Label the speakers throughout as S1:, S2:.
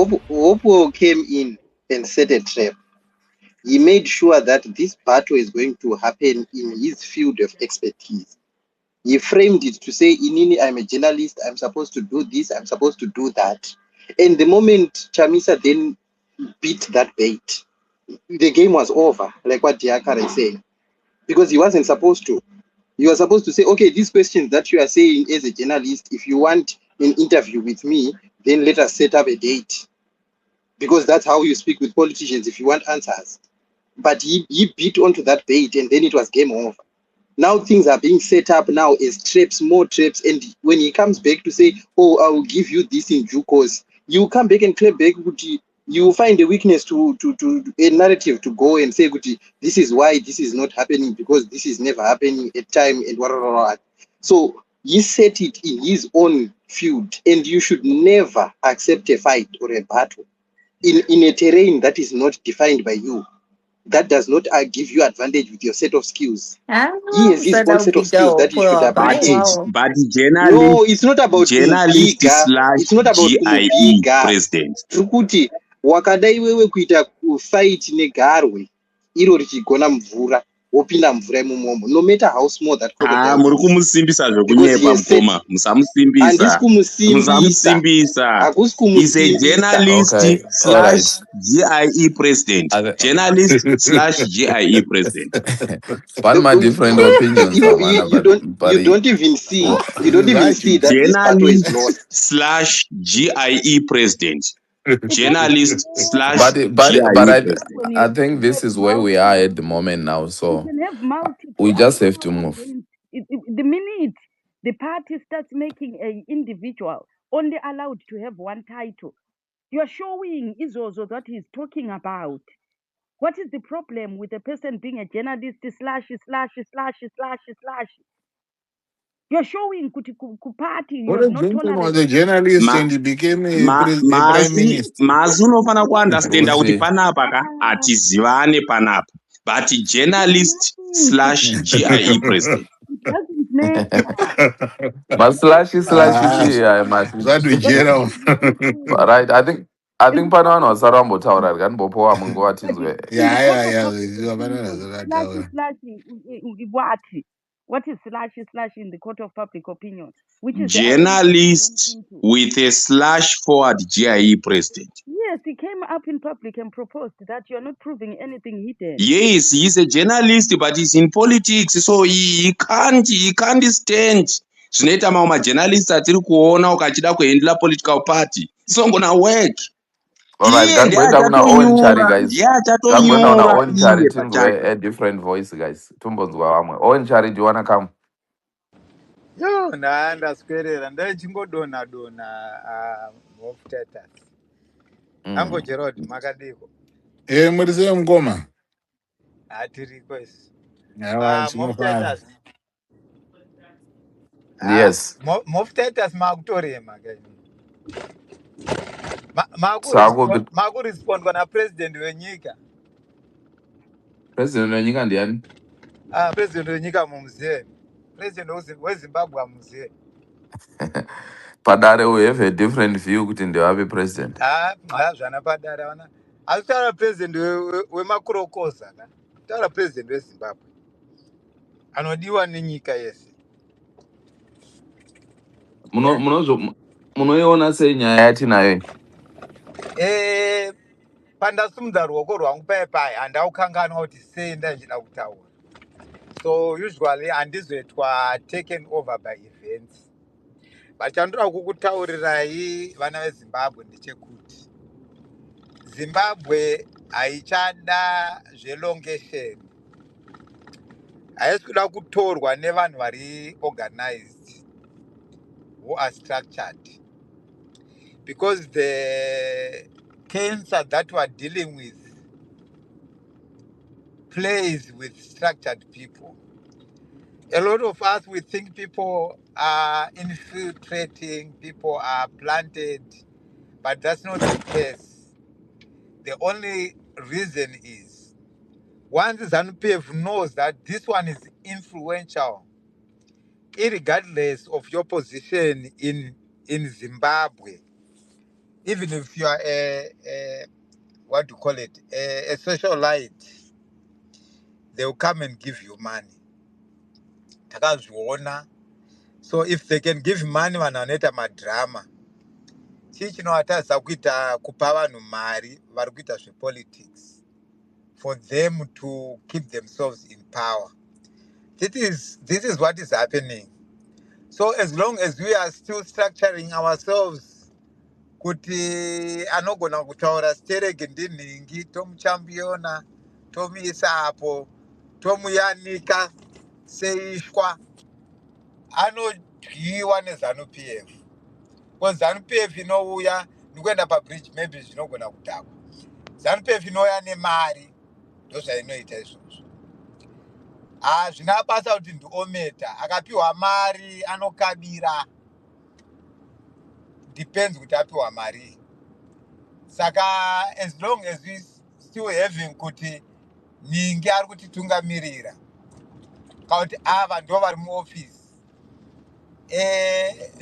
S1: Opo came in and set a trap. He made sure that this battle is going to happen in his field of expertise. He framed it to say, Inini, I'm a journalist, I'm supposed to do this, I'm supposed to do that. And the moment Chamisa then beat that bait, the game was over, like what Diakara is saying, because he wasn't supposed to. You are supposed to say, okay, these questions that you are saying as a journalist, if you want an interview with me, then let us set up a date. Because that's how you speak with politicians if you want answers. But he beat onto that bait and then it was game over. Now things are being set up now as traps, more traps. And when he comes back to say, oh, I will give you this in due course, you come back and claim back, you find a weakness to a narrative to go and say, this is why this is not happening because this is never happening at time and what. So he set it in his own field, and you should never accept a fight or a battle in a terrain that is not defined by you. That does not give you advantage with your set of skills. He has his own set of skills that he should appreciate.
S2: But
S1: No, it's not about
S2: journalist
S1: kumupiga.
S2: slash
S1: It's not about
S2: GIE
S1: kumupiga.
S2: president.
S1: Trukuti wakadai wewe kuita fight negarwe iro richigona mvura wopinda mvura imomo, no matter how small that crocodile
S2: Muri
S1: is,
S2: kumusimbisa
S1: because he
S2: zvekunyepa
S1: has set.
S2: mukoma. Musamusimbisa. Musamusimbisa.
S1: Hakusi
S2: He's a
S1: kumusimbisa.
S2: journalist
S3: Okay, all right.
S2: slash GIE president. Journalist slash GIE president.
S3: One my different opinions, man,
S1: You don't even see that this battle is
S2: Journalist
S1: lost.
S2: slash GIE president. Journalist slash
S3: but
S2: GIE president.
S3: I think this is where we are at the moment now. So
S4: can have multiple.
S3: we just have to move.
S4: The minute the party starts making an individual only allowed to have one title, you are showing Izozo that he's talking about. What is the problem with a person being a journalist slash? You're showing party you have not
S5: was a journalist and he became a prime minister.
S2: Masi unofana kuandastenda kuti panapa ka hatizivane panapa. But journalist slash GIE president.
S3: But slash is yeah,
S5: That we general.
S3: right. I think Panan was around Botaura and Bopoa Mungo
S5: Yeah.
S4: What is slash in the court of public opinion? Which is
S2: journalist with a slash forward GIE president.
S4: Yes, he came up in public and proposed that you're not proving anything hidden.
S2: Yes, he's a journalist, but he's in politics, so he can't stand. Zvinoita mamwe majournalists atiri kuona ukachida kuhandla political party. It's not gonna work.
S3: All right, guys. A different voice, guys. Owen Chari, do you wanna come?
S6: Yo, ndaswedera ndichingodonha mob status. Ango Gerard makadiko.
S5: Murise mngoma.
S6: Atiriko isi.
S5: Mob
S6: status.
S3: Yes.
S6: Mob status makutorema guys. Makurespond kana president wenyika.
S3: President wenyika ndiani?
S6: President wenyika mumzee. President weZimbabwe mumzee.
S3: Padare we have a different view kuti ndewave president.
S6: Zvana padare wana. Asitaura president wemakurokoza ka. Taura president weZimbabwe. Anodiwa nenyika yese.
S3: Munoiona sei nyaya yatinayo?
S6: Pandasumudza ruoko rwangu paipai handaukanganwa kuti sei ndachida kutaura. So usually handizoitwa taken over by events. But chandoda kukutaurirai vana veZimbabwe ndechekuti Zimbabwe haichada zvelongation. Haisi kuda kutorwa nevanhu vari organized who are structured. Because the cancer that we are dealing with plays with structured people. A lot of us, we think people are infiltrating, people are planted, but that's not the case. The only reason is once ZANU-PF knows that this one is influential, irregardless of your position in Zimbabwe, Even if you are what do you call it, a socialite, they will come and give you money. Takazviona. So if they can give money vanoita madrama, chii chinovatadza kuita kupa vanhu mari vari kuita zvepolitics for them to keep themselves in power. This is what is happening. So as long as we are still structuring ourselves kuti anogona kutaura stereki ndinhingi tomuchambiona tomuisa apo tomuyanika seishwa anodyiwa nezanu pf ko zanu pf inouya nekuenda pabridge maybe zvinogona kudhakwa zanu pf inouya nemari ndozvainoita izvozvo zvina basa kuti ndiometa akapiwa mari anokabira depends kuti apiwa mari saka as long as we still having kuti ningi ari kutitungamirira kauti ava ndo vari muofisi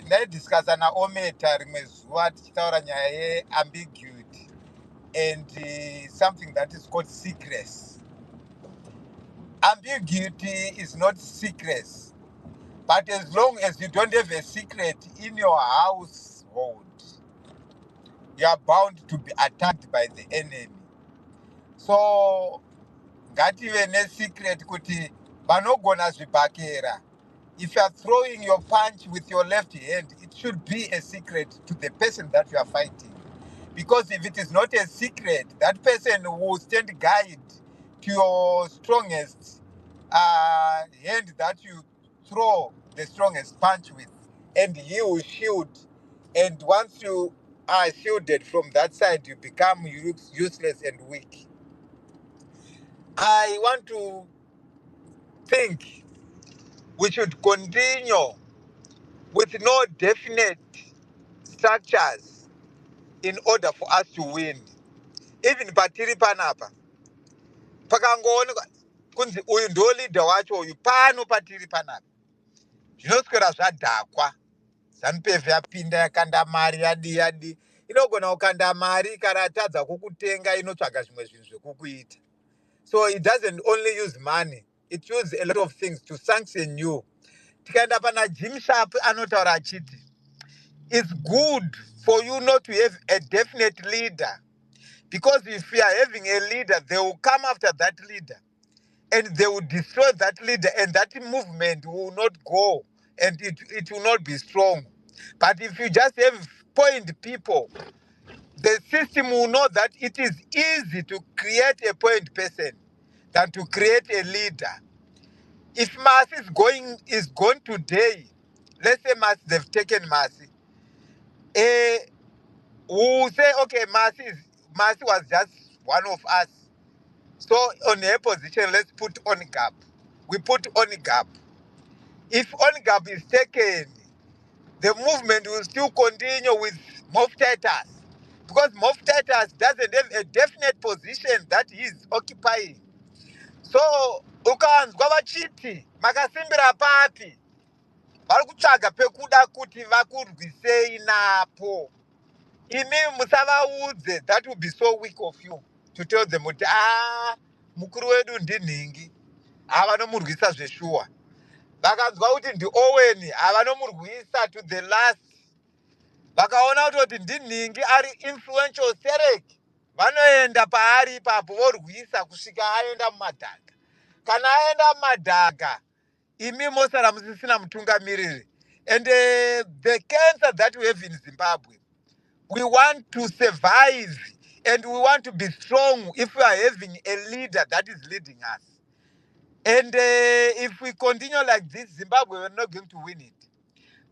S6: ndaidiscasa naometa rimwe zuva tichitaura nyaya yeambiguity and something that is called secrecy. Ambiguity is not secrecy, but as long as you don't have a secret in your household, you are bound to be attacked by the enemy. So ngative nesecret kuti vanogona zvibhakera. If you are throwing your punch with your left hand, it should be a secret to the person that you are fighting. Because if it is not a secret, that person will stand guide to your strongest hand that you throw the strongest punch with, and he will shield. And once you are shielded from that side, you become useless and weak. I want to think we should continue with no definite structures in order for us to win. Even patiri panapa, pakangoonekwa kunzi uyu ndo leader wacho uyu pano patiri panapa. Zvinoswera zvadhakwa. ZANU-PF yapinda yakanda mari yadi. Inogona kukanda mari ikaratadza kukutenga inotsvaga zvimwe zvinhu zvekukuita. So it doesn't only use money. It uses a lot of things to sanction you. Tikaenda pana Jim Sharp anotaura achiti, it's good for you not to have a definite leader. Because if you are having a leader, they will come after that leader. And they will destroy that leader. And that movement will not go. And it will not be strong. But if you just have point people, the system will know that it is easy to create a point person than to create a leader. If Mercy is gone today, let's say Mercy, they've taken Mercy. We will say, okay, Mercy was just one of us. So on her position, let's put on gap. We put on gap. If on gap is taken, the movement will still continue with Moftatas. Because Moftatas doesn't have a definite position that he is occupying. So, ukanzwa vachiti, makasimbira papi, vari kutsvaga pekuda kuti vakurwisei napo. Imi musavaudze, that will be so weak of you to tell them kuti mukuru wedu ndinhingi, avanomurwisa zveshuwa. Vakanzwa kuti ndiOwen, avanomurwisa to the last. Vakaona kuti ndinhingi ari influential sereki, vanoenda paari ipapo vorwisa kusvika aenda mumadhaka. Kana aenda mumadhaka, imi mosara musisina mutungamiriri. And the cancer that we have in Zimbabwe, we want to survive and we want to be strong if we are having a leader that is leading us. And if we continue like this, Zimbabwe, we're not going to win it.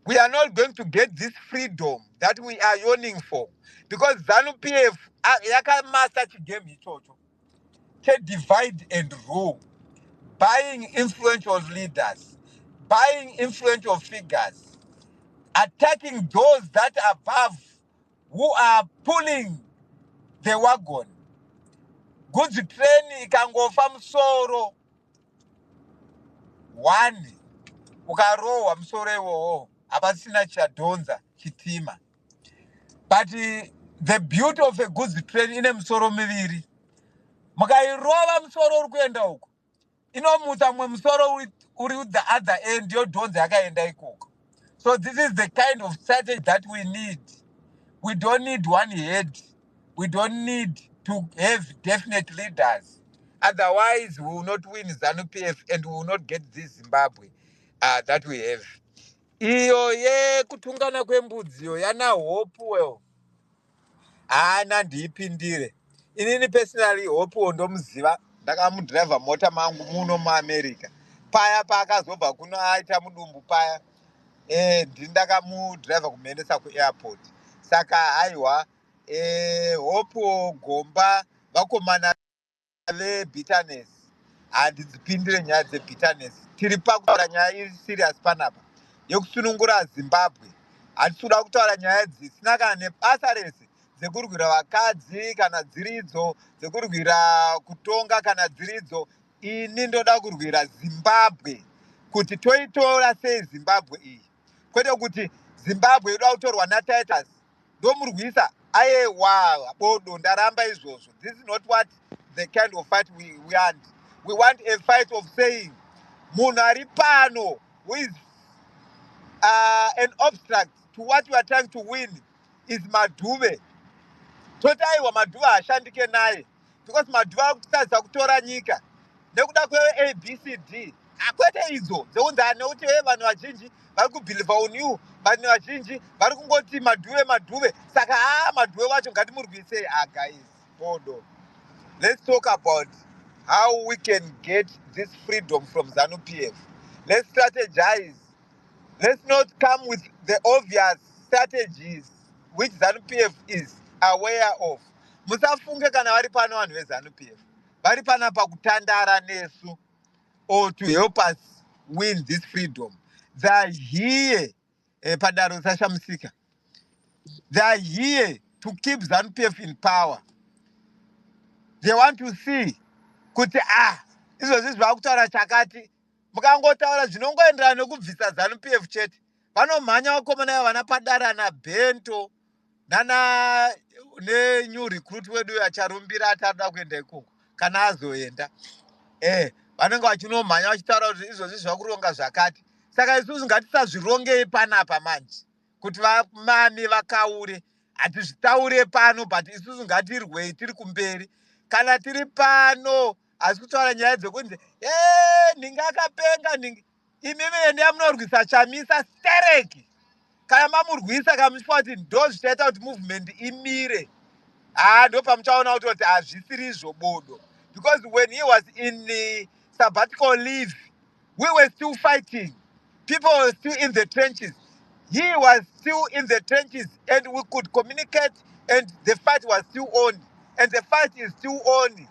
S6: We are not going to get this freedom that we are yearning for. Because ZANU-PF, yakamaster chigame ichocho. Divide and rule. Buying influential leaders. Buying influential figures. Attacking those that are above, who are pulling the wagon. Goods train ikangofa musoro. One. Ukarowa musoro iwowo. Hapasina chadonza chitima. But The beauty of a goods train ine musoro miviri. Mukairova musoro uri kuenda uko. Inomutsa mumwe musoro uri the other end yodhonza yakaenda ikoko. So this is the kind of strategy that we need. We don't need one head. We don't need to have definite leaders. Otherwise, we will not win ZANU-PF and we will not get this Zimbabwe that we have. Iyo ye kutungana kwembudziyo yana hope well. Nandiipindire. Inini personally hope ndomuziva ndakamudriver mota mangu muno muAmerica. Paya paakazobva kuno aita mudumbu paya. Ndakamudriver kumuendesa kuairport. Saka haiwa hope gomba vakomana vebitterness handidzipindire nyaya dzebitterness. Tiri pakutaura nyaya iri serious panapa yekusunungura Zimbabwe. Hatisi kuda kutaura nyaya dzisina kana nebasa rese dzekurwira vakadzi kana dziridzo dzekurwira kutonga kana dziridzo. Ini ndoda kurwira Zimbabwe kuti toitora sei Zimbabwe iyi, kwete kuti Zimbabwe yoda kutorwa naTitus ndomurwisa aiwa bodo ndaramba izvozvo. This is not what the kind of fight we want. We want a fight of saying munhu ari pano who is an obstacle to what we are trying to win is Madhuve. Totaiwa Madhuve ashandike naye because Madhuve akutadza kutora nyika nekuda kweABCD. Akwete idzo dzeunzana nekuti vanhu vazhinji vari kubhilivha on you, vanhu vazhinji vari kungoti Madhuve. Saka Madhuve wacho ngatimurwisei. Guys, hold on. Let's talk about how we can get this freedom from ZANU-PF. Let's strategize. Let's not come with the obvious strategies which ZANU-PF is aware of. Musafunge kana vari pano vanhu veZANU-PF vari panapa kutandara nesu or to help us win this freedom. They are here padaro sashamusika. They are here to keep ZANU-PF in power. They want to see kuti izvozvi zvakutaura chakati mukangotaura zvinongoenderana nekubvisa ZANU-PF chete. Vanomhanya vakomana vana padara naBento new recruit wedu acharumbira atarida kuenda ikoko kana azoenda. Vanenge vachinomhanya vachitaura kuti izvozvi zvakuronga zvakati. Saka isusu ngatisazvirongei panapa manje kuti vamami vakaure. Hatizvitaure pano but isusu ngatirwei tiri kumberi. Kana tiri pano asi kutaura nyaya dzekunzi ningi akapenga ningi. Imimi ende yamunorwisa Chamisa stereki. Kana mamurwisa kamushiwa kuti ndo zvichaita kuti movement imire. Ndo pamuchaona kuti hazvisiri zvobodo. Because when he was in the sabbatical leave, we were still fighting. People were still in the trenches. He was still in the trenches and we could communicate and the fight was still on. And the fight is still on.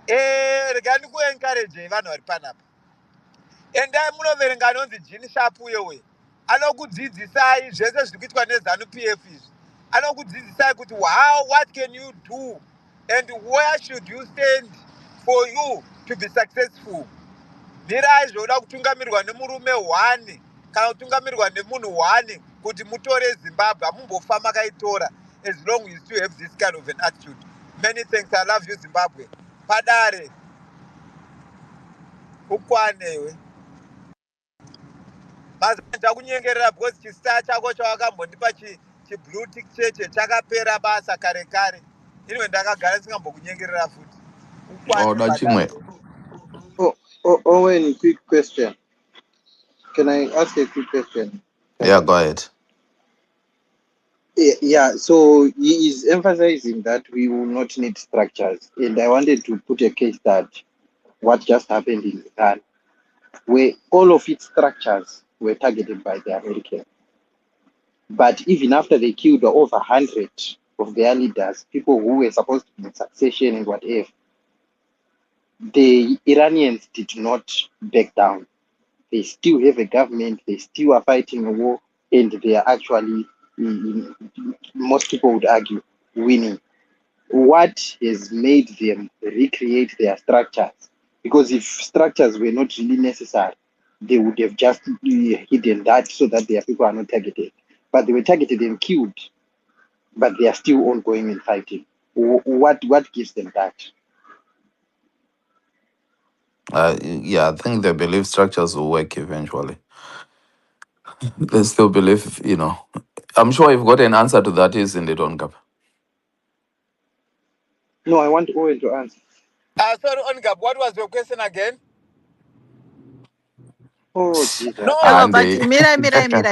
S6: Regani ku-encourage vanhu vari panapa. Endai munoverenga anonzi Jean Sharp uyewe. Anokudzidzisai zvese zviri kuitwa neZANU-PF izvi. Anokudzidzisai kuti what can you do and where should you stand for you to be successful. Mirai zvoda kutungamirirwa nemurume 1 kana kutungamirirwa nemunhu 1 kuti mutore Zimbabwe. Hamumbofa makaitora as long as you have this kind of an attitude. Many thanks. I love you Zimbabwe. Padare ukwanewe. Mazanja kunyengerera because chistar chako chawakambondipa chiblue tick cheche chakapera basa kare kare. Inwe ndakagara ndisingambokunyengerera futi. Ukwane
S3: Oda
S6: padare.
S3: chimwe.
S1: Owen, quick question. Can I ask a quick question?
S3: Yeah, go ahead.
S1: Yeah, so he is emphasizing that we will not need structures. And I wanted to put a case that what just happened in Sudan, where all of its structures were targeted by the Americans. But even after they killed over 100 of their leaders, people who were supposed to be in succession and whatever, the Iranians did not back down. They still have a government, they still are fighting a war, and they are actually, most people would argue, winning. What has made them recreate their structures? Because if structures were not really necessary, they would have just hidden that so that their people are not targeted. But they were targeted and killed but they are still ongoing in fighting. What gives them that?
S3: Yeah, I think the belief structures will work eventually. They still believe, I'm sure you've got an answer to that, isn't it, ONCAP?
S1: No, I want Owen to answer.
S6: Sorry, ONGAP, what was your question again?
S1: Oh, Jesus.
S6: No,
S7: Aiwa,
S3: And
S7: but
S3: they,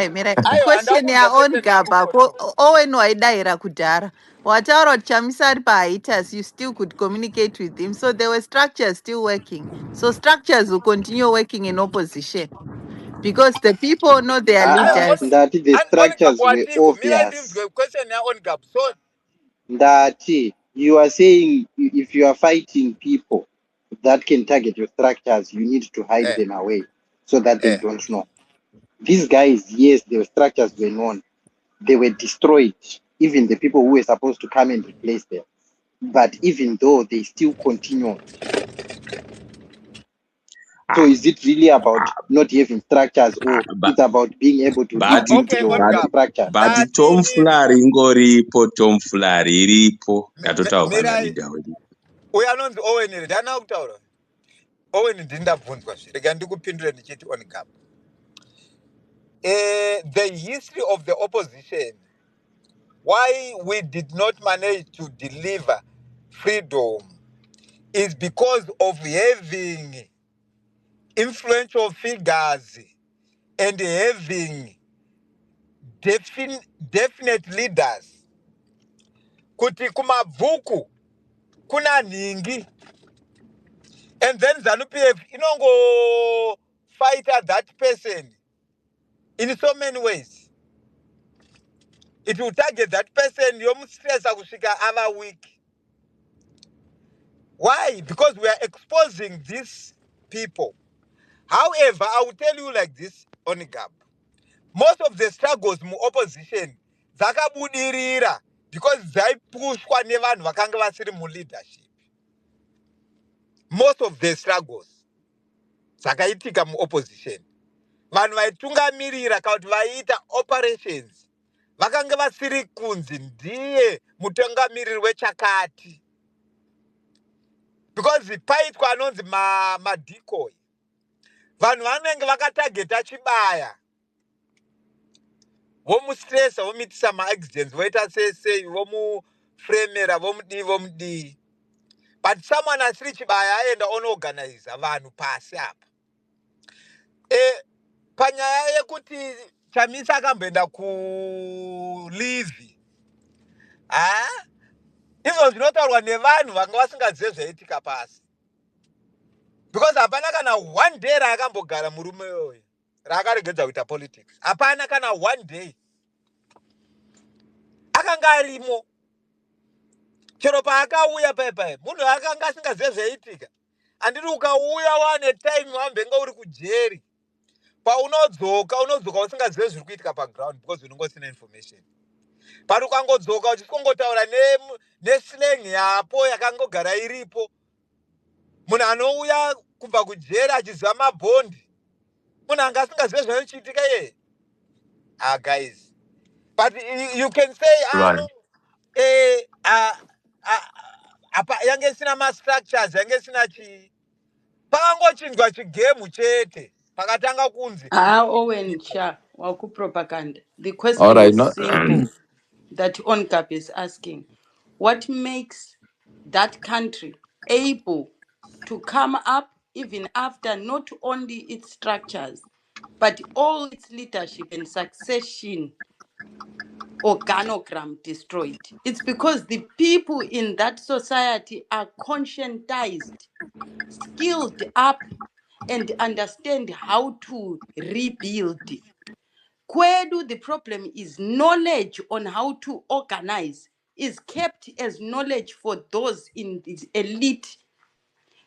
S7: mirai.
S6: Ayo, and
S7: Question ya
S6: ndakubvunza
S7: own
S6: question
S7: gaba.
S6: iripo too.
S7: Owen waidaira kudhara. Wataura kuti Chamisa ari pahitters, you still could communicate with him. So there were structures still working. So structures will continue working in opposition. Because the people know their leaders.
S1: That the
S6: And ONGAP
S1: structures were
S6: watifu, mira
S1: obvious.
S6: ndibvunze question ya ONGAP. So,
S1: That you are saying if you are fighting people that can target your structures, you need to hide
S6: eh,
S1: them away so that they
S6: eh.
S1: don't know. These guys, yes, their structures were known. They were destroyed. Even the people who were supposed to come and replace them. But even though they still continue. So is it really about not having structures, or
S2: but
S1: it's about being able to
S2: but
S1: rebuild
S6: Okay,
S1: your
S2: but
S6: ONGAP.
S1: structure?
S2: but
S6: Ndati
S2: Tom
S6: inini,
S2: Fulari ingoripo, Tom Fulari iripo yatotaurwa
S6: mirai,
S2: naLeader wedu.
S6: uya anonzi Owen here, ndana kutaura. Owen ndindabvunzwa zviri, rega ndikupindure ndichiti ONGAP. The history of the opposition, why we did not manage to deliver freedom, is because of having influential figures and having definite leaders. Kuti kumabvuku kuna ningi, and then ZANU-PF inongo fight that person in so many ways. It will target that person, yomustressa kusvika ava weak. Why? Because we are exposing these people. However, I will tell you like this, Onigab. Most of the struggles mu opposition dzakabudirira because dzaipushwa nevanhu vakanga vasiri mu leadership. Most of the struggles dzakaitika mu opposition. Vanhu vaitungamirira kana kuti vaiita operations vakanga vasiri kunzi ndiye mutungamiriri wechakati. Because paitwa anonzi madecoy. Vanhu vanenge vakatageta chibaya. Vomustressa, vomuitisa maaccidents, voita sei, vomufremera, vomudii. But someone asiri chibaya aenda onoorganize vanhu pasi apa. Panyaya yekuti Chamisa akamboenda kuleave. Izvo zvinotaurwa nevanhu vanga vasingazive zvaitika pasi. Because hapana kana one day raakambogara murume yoyo raakaregedza kuita politics. Hapana kana one day. Akanga arimo. Chero paakauya paipai, munhu akanga asingazive zvaitika. Anditi ukauya wane time wambenga uri kujeri. Paunodzoka usingazive zviri kuitika paground because unongosina information. Pari ukangodzoka uchisongotaura neslang yapo yakangogara iripo. Munhu anouya kubva kujeri achiziva mabhondi. Munhu anga asingazive zvinochitika iye. Guys. But you can say,
S3: right.
S6: no, apa yange sina ma-structures, yange sina chi. Pakangochinjwa chigemu chete. Pakatanga kunzi.
S4: Owen Sha, Waku propaganda. The
S3: All
S4: question
S3: right.
S4: is
S3: No,
S4: simple that ONCAP is asking. What makes that country able to come up even after not only its structures, but all its leadership and succession organogram destroyed? It's because the people in that society are conscientized, skilled up, and understand how to rebuild. Kwedu, the problem is knowledge on how to organize is kept as knowledge for those in the elite.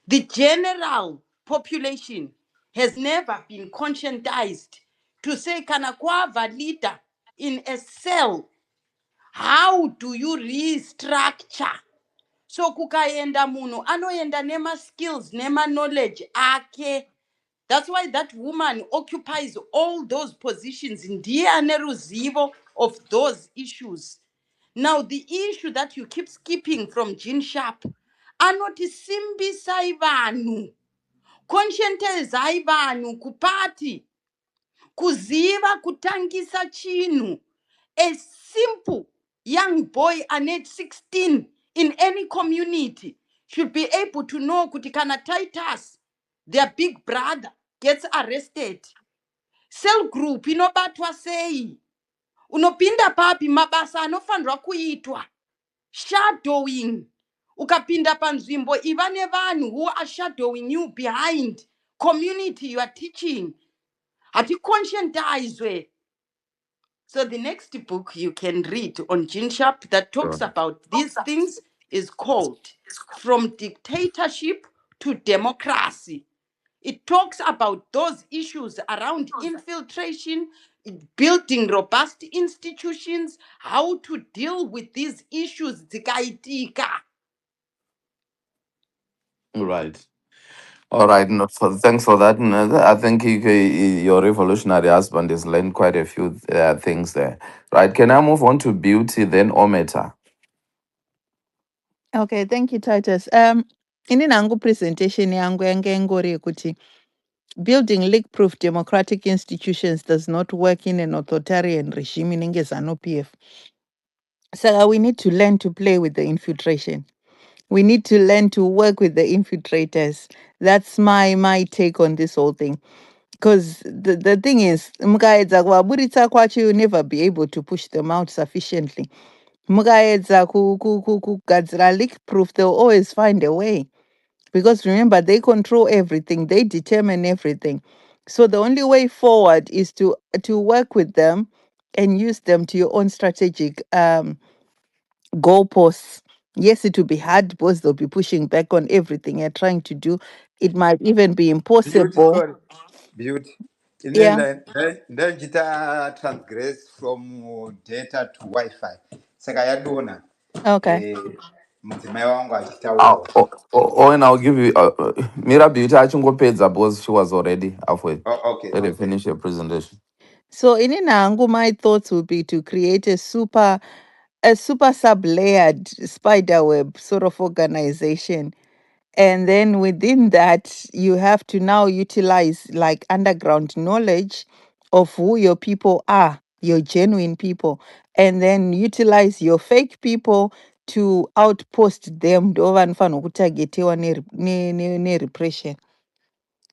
S4: The general population has never been conscientized to say, kana kwava leader in a cell, how do you restructure? So kukaenda munhu anoenda nema skills nema knowledge ake. That's why that woman occupies all those positions. Ndiye ane ruzivo of those issues. Now, the issue that you keep skipping from Gene Sharp, anoti simbisai vanhu, conscientizai vanhu kupati, kuziva kutangisa chinhu. A simple young boy ane 16 in any community should be able to know kuti kana Titus, their big brother, gets arrested, cell group inobatwa sei, unopinda papi, mabasa anofanirwa kuitwa, shadowing. Ukapinda panzvimbo iva nevanhu who are shadowing you behind community you are teaching, hati conscientizwe. So the next book you can read on Gene Sharp that talks
S3: Sure.
S4: about these things is called From Dictatorship to Democracy. It talks about those issues around infiltration, building robust institutions, how to deal with these issues. Dzikaitika.
S3: Right. All right. No, thanks for that. I think your revolutionary husband has learned quite a few things there. Right. Can I move on to beauty, then Ometa?
S7: Okay, thank you, Titus. Ini nangu presentation yangu yange ngori yekuti building leak-proof democratic institutions does not work in an authoritarian regime inenge ZANU-PF. So we need to learn to play with the infiltration. We need to learn to work with the infiltrators. That's my take on this whole thing. Because the thing is, mukaedza kuvaburitsa kwacho, you'll never be able to push them out sufficiently. Mukaedza kugadzira leak-proof, they'll always find a way. Because remember, they control everything, they determine everything. So the only way forward is to work with them and use them to your own strategic goalposts. Yes, it will be hard because they'll be pushing back on everything you're trying to do. It might even be
S6: Beauty,
S7: impossible.
S6: sorry. Beauty. And
S7: Yeah.
S6: then kita transgress from data to Wi-Fi. Saka yadona.
S7: Okay.
S6: Mudzimai wangu
S3: Oh,
S6: achitaurawo.
S3: and I'll give you Mira Beauty. I think because she was already halfway.
S6: Oh, okay,
S3: Let her
S6: okay.
S3: finish your presentation.
S7: So in Inangu, my thoughts would be to create a super sub-layered spider web sort of organization. And then within that, you have to now utilize like underground knowledge of who your people are, your genuine people, and then utilize your fake people to outpost them. Ndo vanofana kutargetiwa repression.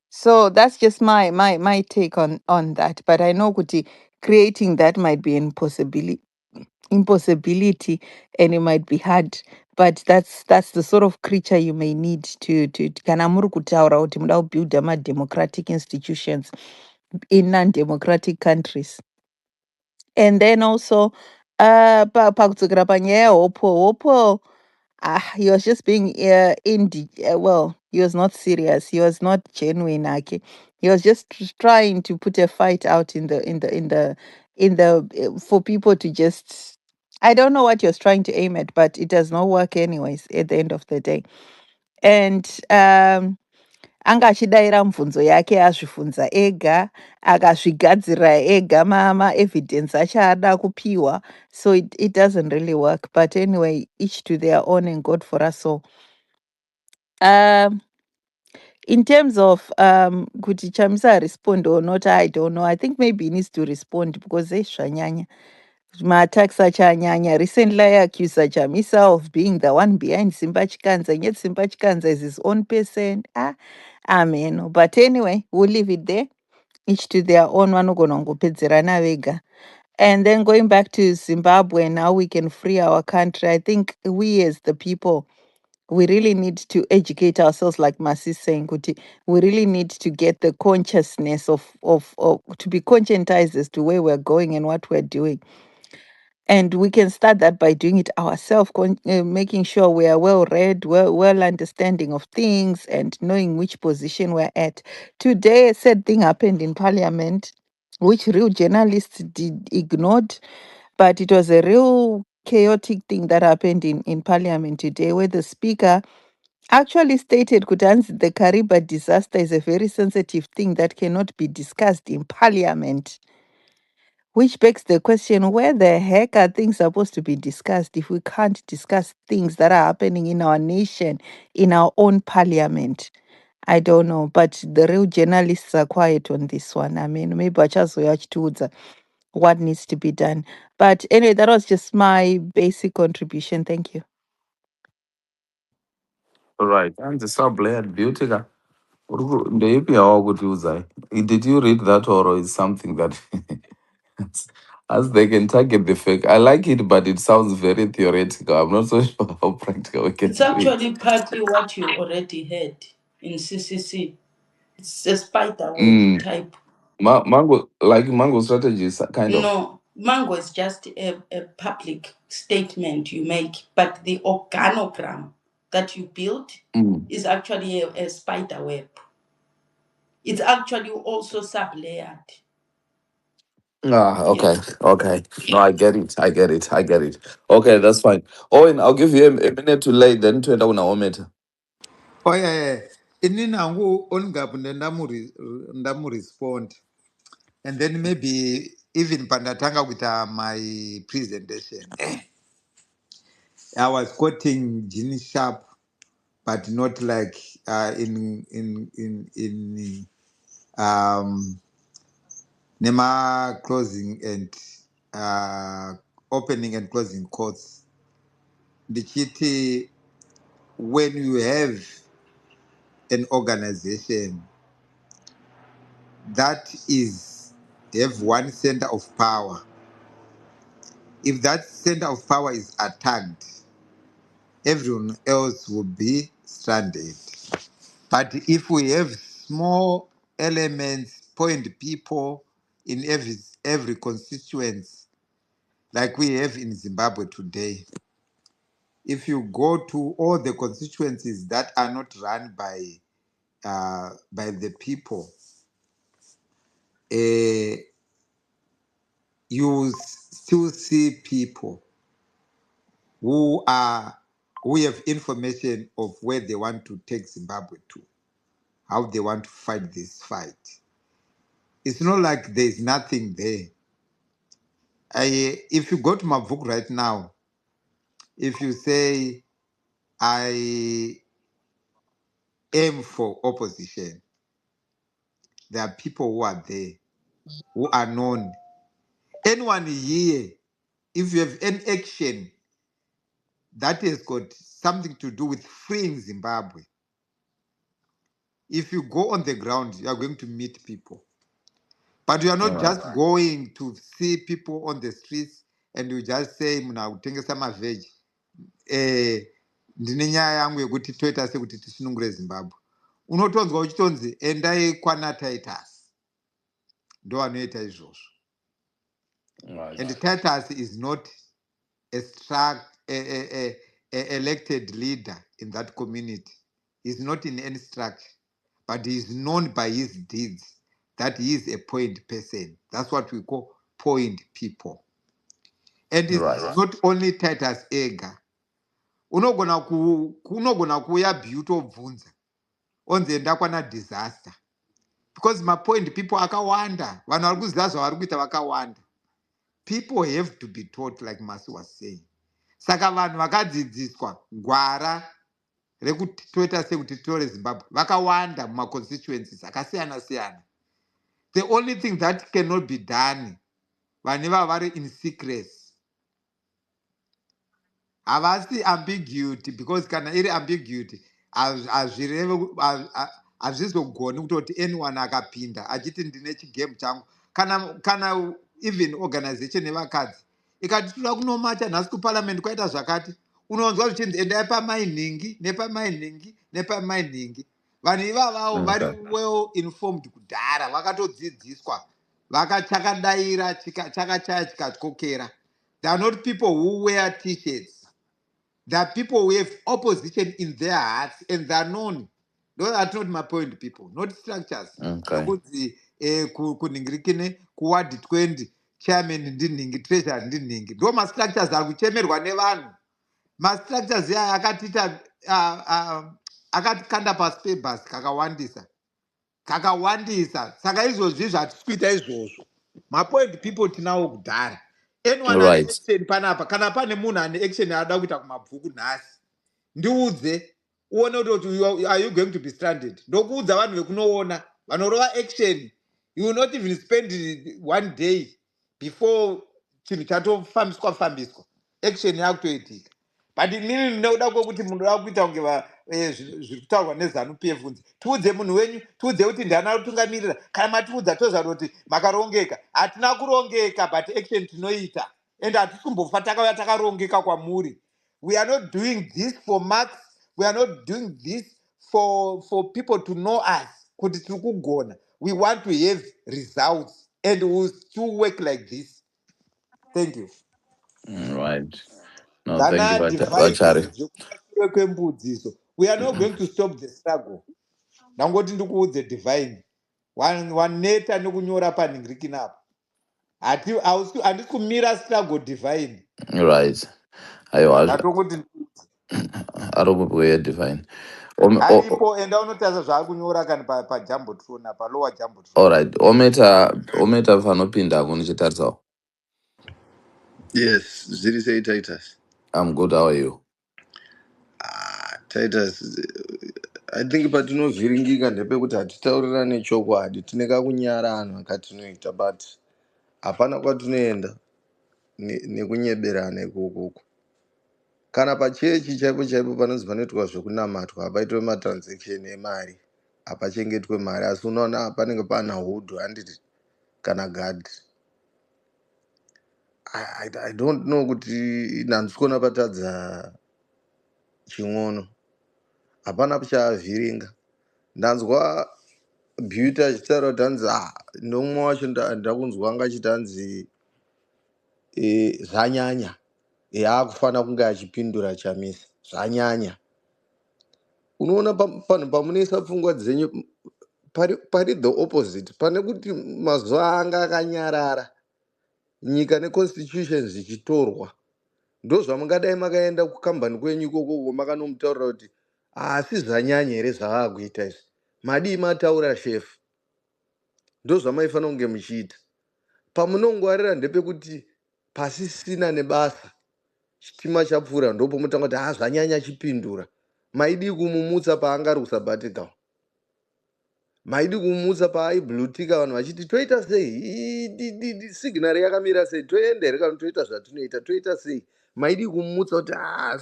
S7: So that's just my take on that. But I know kuti creating that might be impossibility and it might be hard. But that's the sort of creature you may need to kana muri kutaura kuti muda kubuilda democratic institutions in non-democratic countries. And then also pakudzokera panyaya yehopo, he was just being well, he was not serious, he was not genuine. He was just trying to put a fight out for people to just, I don't know what he was trying to aim at, but it does not work anyways at the end of the day. And anga achidaira mubvunzo yake azvifunza ega, akazvigadzira ega ma-evidence achaada kupiwa. So it doesn't really work. But anyway, each to their own and God for us all. In terms of kuti Chamisa respond or not, I don't know. I think maybe he needs to respond because zvanyanya. Ma-attacks achanyanya. Recently, I accused Chamisa of being the one behind Simba Chikanza, and yet Simba Chikanza is his own person. Amen. But anyway, we'll leave it there. Each to their own. Vanogona kungopedzerana vega. And then going back to Zimbabwe, now we can free our country. I think we as the people, we really need to educate ourselves, like Masi is saying, Kuti. We really need to get the consciousness of to be conscientized as to where we're going and what we're doing. And we can start that by doing it ourselves, making sure we are well read, well understanding of things, and knowing which position we're at. Today, a sad thing happened in Parliament, which real journalists did ignored, but it was a real chaotic thing that happened in Parliament today, where the Speaker actually stated Kutanzi, the Kariba disaster is a very sensitive thing that cannot be discussed in Parliament, Which begs the question, where the heck are things supposed to be discussed if we can't discuss things that are happening in our nation, in our own parliament? I don't know, but the real journalists are quiet on this one. I mean, maybe towards what needs to be done. But anyway, that was just my basic contribution. Thank you.
S3: All right. And the sub layered beauty. Did you read that or is something that as they can target the fake? I like it, but it sounds very theoretical. I'm not so sure how practical we can
S8: It's
S3: do it.
S8: actually partly what you already had in CCC. It's a spider web
S3: Mm.
S8: type.
S3: Mango strategies, kind of.
S8: No, Mango is just a public statement you make, but the organogram that you build
S3: Mm.
S8: is actually a spider web. It's actually also sub-layered.
S3: Ah, okay,
S8: Yes.
S3: okay. No, I get it. I get it. I get it. Okay, that's fine. Owen, I'll give you a minute to lay, then to enda.
S6: Oh yeah. Ini nangu ongapunda ndamu respond. And then maybe even pandatanga with my presentation. I was quoting Gene Sharp, but not like in Nema closing and opening and closing quotes. The chiti, when you have an organization that is have one center of power, if that center of power is attacked, everyone else will be stranded. But if we have small elements, point people in every constituency, like we have in Zimbabwe today, if you go to all the constituencies that are not run by the people, you still see people who have information of where they want to take Zimbabwe to, how they want to fight this fight. It's not like there's nothing there. If you go to my book right now, if you say I aim for opposition, there are people who are there, who are known. Anyone here, if you have any action that has got something to do with freeing Zimbabwe, if you go on the ground, you are going to meet people. But you are
S3: All
S6: not
S3: right.
S6: just going to see people on the streets and you just say, muna kutengesa maveg. Ndine nyaya yangu yekuti toita sekuti tisunungure Zimbabwe. Unotonzwa uchitonzi endai kwana Titus. Ndo vanoita izvozvo.
S3: All right.
S6: And Titus is not a elected leader in that community. He's not in any structure, but he is known by his deeds that he is a point person. That's what we call point people. And it's
S3: Right.
S6: not only Titus ega. Unogona kuuya beauty obvunza onzi enda kwana disaster, because mapoint people akawanda, vanhu vari kuziva zvavari kuita vakawanda. People have to be taught, like Masi was saying. Saka vanhu vakadzidziswa gwara rekuti toita sekuti tore Zimbabwe vakawanda mumaconstituencies akasiyana siyana. The only thing that cannot be done, vaneva vari in secrecy, havasi ambiguity, because kana iri ambiguity hazvizogoni kutoti anyone akapinda achiti ndine chigame changu, kana even organization yevakadzi ikati toda kunomacha nhasi kuparliament kwaita zvakati, unonzwa zvichinzi endai pamainhingi nepamainhingi nepamainhingi. Vanhu ivavavo vari
S3: Okay.
S6: well informed kudhara, vakatodzidziswa, vakachakadaira chakachaya chikatyokera. They are not people who wear t-shirts. There are people who have opposition in their hearts and they are known. Those are not my point, people, not structures.
S3: Okay.
S6: Nokuti kunhingirikine kuwadi 20 chairman ndinhingi, treasurer ndinhingi. Ndo mastructures ari kuchemerwa nevanhu. Mastructures aya akatiita akatikanda pasi pebhasi kakawandisa. Saka izvozvi zvatiri kuita izvozvo mapoint people tinawo kudhara. Anyone ane
S3: Right.
S6: action panapa kana pane munhu ane action yaada kuita kumabvuku nhasi ndiudze uone kuti are you going to be stranded. Ndokuudza vanhu vekunoona vanorova action. You will not even spend 1 day before chinhu chatofambiswa action yakutoitika. But inini ndinoda kwokuti munhu ava kuita kunge zviri kutaurwa nezanu pf unzi tiudze munhu wenyu, tiudze kuti ndiana kutungamirira. Kana matiudza toziva kuti makarongeka. Hatina kurongeka, but action tinoita and hatisi kumbofa takauya takarongeka kwamuri. We are not doing this for marks. We are not doing this for people to know us kuti tiri kugona. We want to have results and we will still work like this. Thank you.
S3: Right. No, thank you,
S6: Dana
S3: Vachari.
S6: divine zvekumashure kwembudziso. We are not going to stop the struggle. Nangoti ndikuudze divine. Waneta nekunyora panhingirikini apa. Handisi kumira struggle divine.
S3: Right. I
S6: Ndatongoti
S3: don't go divine.
S6: aripo enda unotarisa zvaakunyora kani pajambotron palower jambotron.
S3: All right. Ometa vanopinda kunichitarisa.
S9: Yes, zviri sei Titus?
S3: I'm good. How are you?
S9: Titus, I think patinovhiringika ndepekuti hatitaurirane chokwadi. Tine kakunyara anhu katinoita, but hapana kwatinoenda nekunyeberana ikoko. Kana pachechi chaipo chaipo panonzi panoitwa zvekunamatwa hapaitwe matransaction emari, hapachengetwe mari, asi unoona panenge pana hudhu handiti kana gadi. I don't know kuti handisikuona patadza ching'ono, hapana chaavhiringa. Ndanzwa Beauty achitaura kuti hanzi nomwe wacho ndakunzwa anga achiti hanzi zvanyanya akufana kunge achipindura chamisa zvanyanya. Unoona panhu pamunoisa pfungwa dzenyu pari the opposite, pane kuti mazuva anga akanyarara nyika neconstitution zvichitorwa ndozvamungadai makaenda kukambani kwenyu ikoko makanomutaurira kuti asi zvanyanya here zvavaakuita izvi, madii mataura shefu, ndozvamaifanira kunge muchiita. Pamunongwarira ndepekuti pasisina nebasa chitima chapfuura ndopomutanga kuti zvanyanya chipindura. Maidi kumumutsa paangari kusabatikwa, maidi kumumutsa paaiblutika vanhu vachiti toita sei, signari yakamira sei, toenda here kana toita zvatinoita, toita sei. Maidi kumumutsa kuti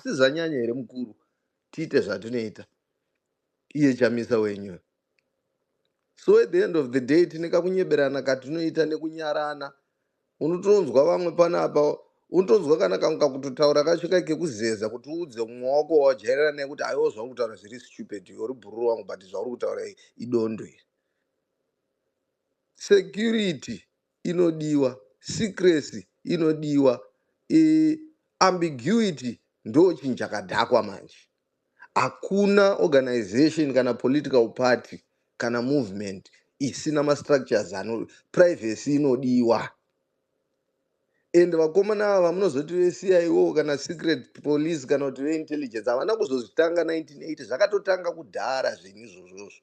S9: si zvanyanya here mukuru, tiite zvatinoita, iye chamisa wenyu. So at the end of the day tineka kunyeberana katinoita nekunyarana. Unotonzwa vamwe panapa, unotonzwa kana kamwe kakutotaura kasvika kekuzeza kuti uudze mumwe wako wajairana naye kuti aiwa zvauri kutaura zviri stupid, uri bhururu wangu, but zvauri kutaura idondo iri. Security inodiwa, secrecy inodiwa, ambiguity ndo chinhu chakadhakwa manje. Hakuna organization kana political party kana movement isina mastructures privacy inodiwa. And vakomana ava munozoti veCIO kana secret police kana kuti veintelligence havana kuzozvitanga 1980, zvakatotanga kudhara zvinhu izvozvozvo,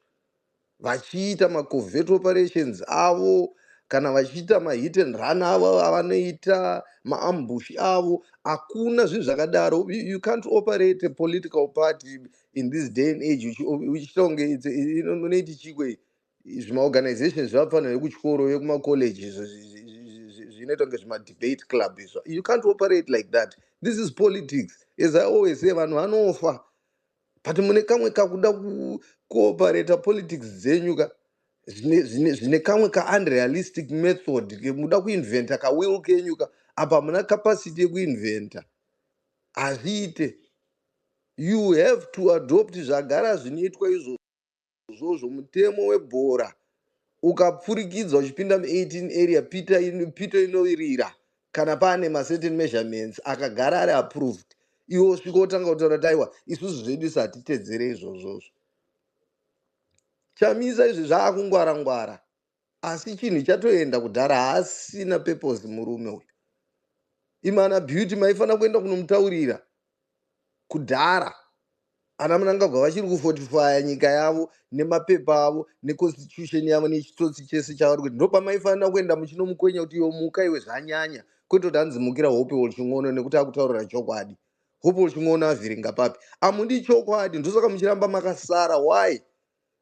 S9: vachiita macovert operations avo kana vachiita mahit and run avo avanoita maambush avo. Hakuna zvinhu zvakadaro. You can't operate a political party in this day and age uchiita kunge unoiti chikwe zvimaorganizations zvavafanira vekuchikoro vekumacollege zvinoita kunge zvimadebate club izvo. You can't operate like that. This is politics. As I always say, vanhu vanofa, but mune kamwe kakuda kuoperata politics dzenyu ka zvine kamwe ka-unrealistic method muda kuinventa kawill kenyu ka apa muna capacity yekuinventa hazviite. You have to adopt zvagara zvinoitwa izvozvo. Mutemo webhora ukapfurikidza uchipinda mu18 area pito inovirira kana pane macertain measurements akagara ari approved, iwo usvika utanga kutaura kuti aiwa isusu zvedu hatitedzere izvozvozvo. Chamisa izvi zvaakungwara-ngwara, asi chinhu chatoenda kudhara, haasina purpose murume uyu. Imana Beauty maifanira kuenda kunomutaurira kudhara ana Mnangagwa vachiri kufortifya nyika yavo nemapepa avo neconstitution yavo nechitsotsi chese chavari kuti ndopamaifanira kuenda muchinomukwenya kuti iwo muka iwe zvanyanya kwete kuti hanzi mukira hope wolching'ono nekuti akutaurira chokwadi. Hope wolching'ono avhiringa papi? Amudi chokwadi, ndosaka muchiramba makasara. Why?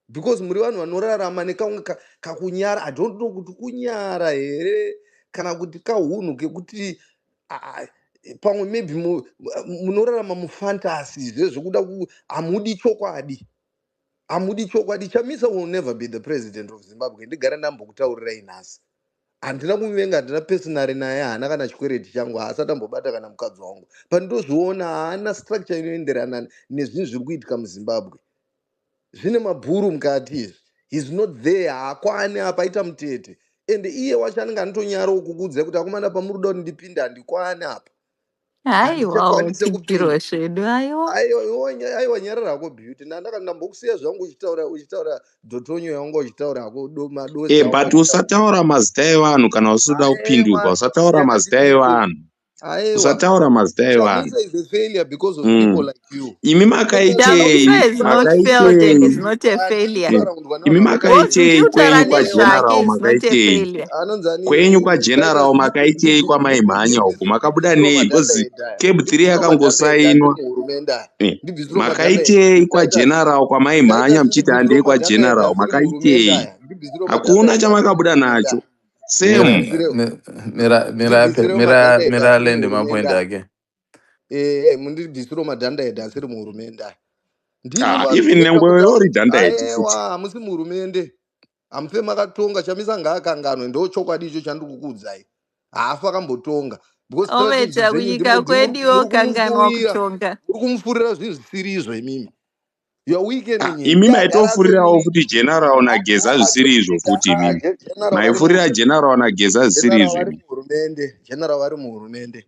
S9: Because muri vanhu vanorarama nekamwe kakunyara. I don't know kuti kunyara here kana kuti kahunhu kekuti pamwe maybe munorarama mufantasi zvezvokuda hamudi chokwadi. Hamudi chokwadi. Chamisa will never be the president of Zimbabwe. Ndigara ndambokutaurirai nhasi. Handina kumuvenga, handina personary naye, haana kana chikwereti changu, haasati ambobata kana mukadzi wangu. Pandozviona haana structure inoenderana nezvinhu zviri kuitika muZimbabwe. Zvine mabhuru mukati izvi. He's not there, haakwani apa, aita mutete. And iye wacho anenge anotonyarawo kukuudzai kuti akomana pamuri kuda kuti ndipinde handikwani apa.
S7: Aiwa,
S9: Handichakwanise kupinda.
S7: chipiro zvedu, aiwa.
S9: Aiwa nyarara hako Beauty. Ndambokusiya zvangu uchitaura dhotonyo yangu uchitaura hako madosi yangu
S2: but
S9: uchitaura.
S2: usataura mazita evanhu kana usida kupinduka,
S9: Aiwa
S2: usataura mazita
S9: yakati
S2: evanhu,
S9: aiwa.
S2: usataura mazita evanhu.
S9: Chamisa is a failure because of people like you.
S2: Imi
S7: Chamisa
S2: makaitei,
S7: has not failed and is
S2: makaitei,
S7: not a failure.
S2: imi
S7: Both
S2: makaitei
S7: uchitaura
S2: kwenyu
S7: nezvake
S2: kwageneral,
S7: is not a
S2: makaitei
S7: failure.
S2: kwenyu kwageneral, makaitei kwamaimhanya uku, makabuda nei? Because Cape 3 yakangosainwa. Makaitei kwageneral kwamaimhanya muchiti handei kwageneral, makaitei? Hakuna chamakabuda nacho.
S3: Mira,
S2: Same.
S3: mira lende mapoint ake.
S9: Mundibvisiro madhanda edha asiri muhurumende aya. Ndimi
S2: Even
S9: makuenda
S2: nengwe
S9: kutaura.
S2: yori dandayeti futi.
S9: Aiwa, hamusi muhurumende. Hamufe makatonga. Chamisa ngaakanganwe, ndo chokwadi icho chandiri kukuudzai. Haafa akambotonga. Because strategy
S7: Oveta
S9: dzenyu
S7: kunyika kwediwo
S9: muri
S7: kanganwa
S9: kumufurira.
S7: kutonga.
S9: Muri kumufurira zvinhu zvisirizvo imimi. You are weakening him.
S2: Imi maitofurirawo futi general nageza zvisiri izvo futi imimi. Maifurira general nageza zvisiri izvo imimi.
S9: General vari muhurumende.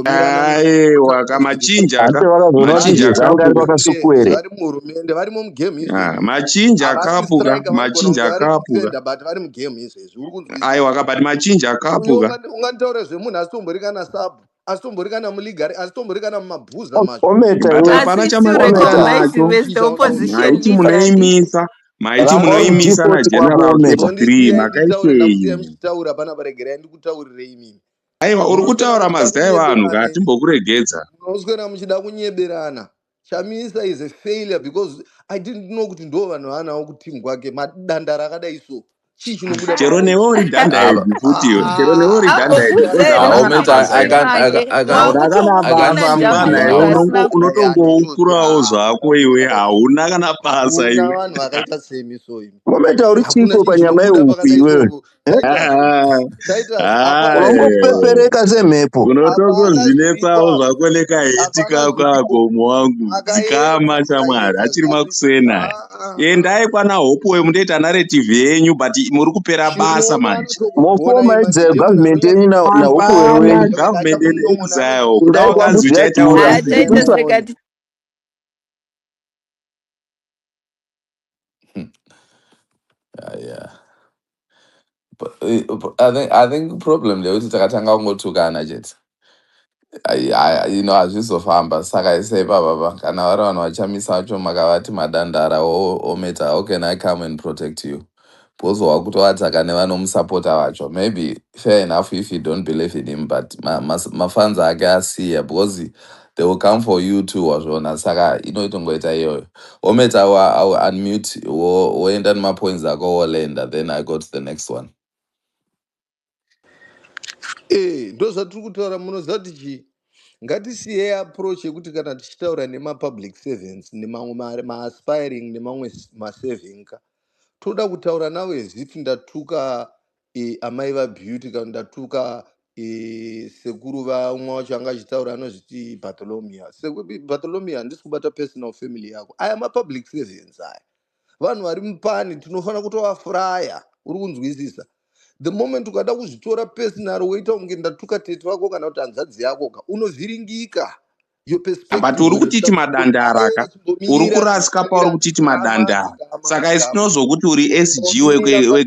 S2: Aiwa, kamachinja
S10: Asi
S2: ka,
S10: vakazona kuti
S2: machinja
S10: geza anga ari
S2: akapuka.
S10: pakasuku ere.
S9: vari muhurumende, varimo mugame izvezvi.
S2: Machinja
S9: Havasi
S2: akapuka,
S9: striker vakona kuti
S2: machinja
S9: vari
S2: akapuka.
S9: kudefenda but vari mugame izvezvi. Uri kunzwisisa?
S2: Aiwa, kabati machinja akapuka.
S9: Unganditaura zvemunhu asitomborika kana sub, asitomborika kana muligari, asitomborika kana mumabhuza macho.
S10: Ometa
S2: But
S10: iwe,
S2: hapana
S7: Asi still
S2: chamakabata
S10: ometa.
S7: recognize him
S2: nacho.
S7: as the opposition
S2: Maiti
S7: leader, handiti?
S2: munoimisa, maiti
S10: Ramba uri
S2: munoimisa
S10: default kwako
S2: nageneral Cape
S10: ometa.
S2: 3,
S9: Mondisiyai nditaure, ndakusiyai
S2: makaitei?
S9: muchitaura pana paregerai ndikutaurirei imimi.
S2: Aiwa, uri
S9: Munoswera
S2: kutaura
S9: muchida
S2: mazita evanhu
S9: kunyeberana imi.
S2: katimbokuregedza.
S9: Munoswera muchida kunyeberana. Chamisa is a failure because I didn't know kuti ndo vanhu vanawo kutimu kwake madanda rakadai so. Chii chinobuda
S2: Chero
S9: pakadai so.
S2: newe uri
S3: Alo,
S2: dhandayedzi futi, chero newe uri dhandayedzi, because
S7: Ambokuzere
S2: hauna kana
S3: ometa,
S2: basa
S3: I
S2: iwe.
S3: can't,
S7: manje.
S2: Hauna kana basa mwana, iwe
S7: Wakutomboona asina
S2: unotongokurawo zvako iwe, hauna kana basa
S9: Hakuna
S2: iwe.
S9: vanhu vakaita semi so imi.
S10: Ometa uri
S9: Hakuna
S10: chifu
S9: chii
S10: panyama
S9: chinobuda
S10: yehuku
S9: pakadai
S10: iwewe.
S9: so. Titus, hapana zviripo.
S10: Unongopepereka semhepo.
S9: Hapana zviripo
S2: Unotongozinetsawo
S9: apa.
S2: zvako
S9: Hapana
S2: nekaheti kako
S9: zviripo.
S2: wangu, dzikama shamwari, achiri makusena. Endai kwana Hopewe mundoita narrative yenyu, but muri kupera basa
S9: Chirono
S2: manje.
S10: Mofoma
S9: anotokugona
S10: egavhumendi yenyu nahuku
S2: Hapana,
S10: wenyu.
S2: government exile, kuda
S10: Kudai
S2: wakanzi uchaitawo
S10: kwamudhadhura.
S2: referendum.
S3: yeah. I think problem leyuti takatanga kungotukana chete. Hazvizofamba saka isei baba kana vari vanhu vachamisa vacho makavati madandara ometa, how can I come and protect you? Bozwa kutovataka nevanomusapota vacho. Maybe fair enough if you don't believe in him, but mafans ake asiya because they will come for you too wazvona, saka inoitongoita iyoyo. Ometa I will unmute woenda nemapoints ako wolenda, then I go to the next one.
S9: ndo zvatiri kutaura. Munoziva kuti chii, ngatisiyei approach yekuti kana tichitaura nemapublic servants nemamwe maaspiring nemamwe masaving ka, toda kutaura navo as if ndatuka amai vabeauty kana ndatuka sekuru vamwe wacho anga achitaura anozviti Bartholomea. Bartholomea handisi kubata personal family yako. Aya mapublic servants aya vanhu vari mupani, tinofanira kutovafuraya. Uri kunzwisisa? The moment ukada kuzvitora personal woita kunge ndatuka tete wako kana kuti hanzvadzi yako ka, unovhiringika. your
S2: but
S9: perspective
S2: uri
S9: when it
S2: kutiti
S9: comes to
S2: madandara ka uri kurasika pauri kutiti madandara saka isinozokuti uri SG wegie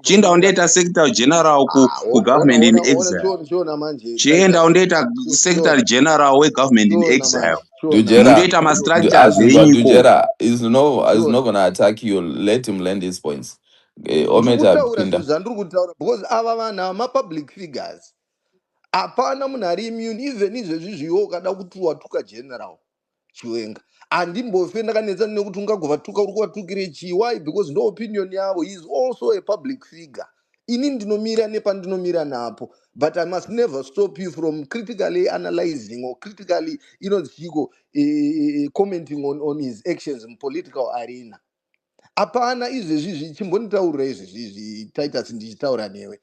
S2: chienda undoita secretary general kugovernment in exile
S9: chiona manje
S2: chienda undoita secretary general wegovernment in
S9: chiona
S2: exile
S9: manje chiona manje
S3: Dujera,
S2: mundoita mastructures
S3: Azizwa
S2: eiko.
S3: Dujera is not
S9: chiona
S3: gonna attack you. Let him land his points.
S9: ndiri
S3: Ometa
S9: kutaura zvinhu
S3: Pinda.
S9: zvandiri kutaura because ava vanhu hamapublic figures hapana munhu ari immune even izvezvi zviwo ukada kuti watuka general chiwenga handimbofe ndakanetsa nekuti ungagova uri kuvatukire chii why because ndo opinion yavo he is also a public figure ini ndinomira nepandinomira napo but I must never stop you from critically analyzing or critically chiko commenting on his actions in political arena hapana izvezvi chimbonditaurira izvezvi Titus ndichitaura newe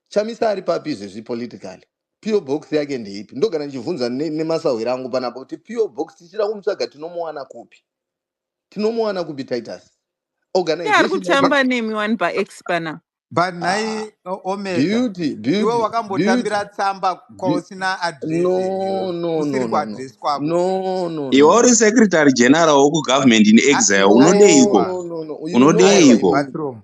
S9: Chamisa ari papi izvezvi politically PO box yake ndeipi ndogara ndichibvunza nemasahwiro angu panapa kuti PO box tichida kumutsvaga tinomuwana kupi Titus
S7: Ari
S9: organization yake
S7: kutamba nemi one paX pana.
S6: but
S9: ah,
S6: nhai Omega,
S9: beauty
S6: iwe
S9: beauty beauty
S6: wakambotambira tsamba kwausina adresi
S9: no
S6: iwewe,
S9: no
S6: kusiri
S9: no no no
S6: kuadresi kwako.
S9: no no
S2: Iwe
S9: no
S2: uri
S9: no
S2: secretary general wokugovernment in exile
S9: no
S2: unodeiko?
S6: Aiwa,
S9: no no no you know
S6: aiwa
S2: Unodeiko?
S9: you
S6: bathroom.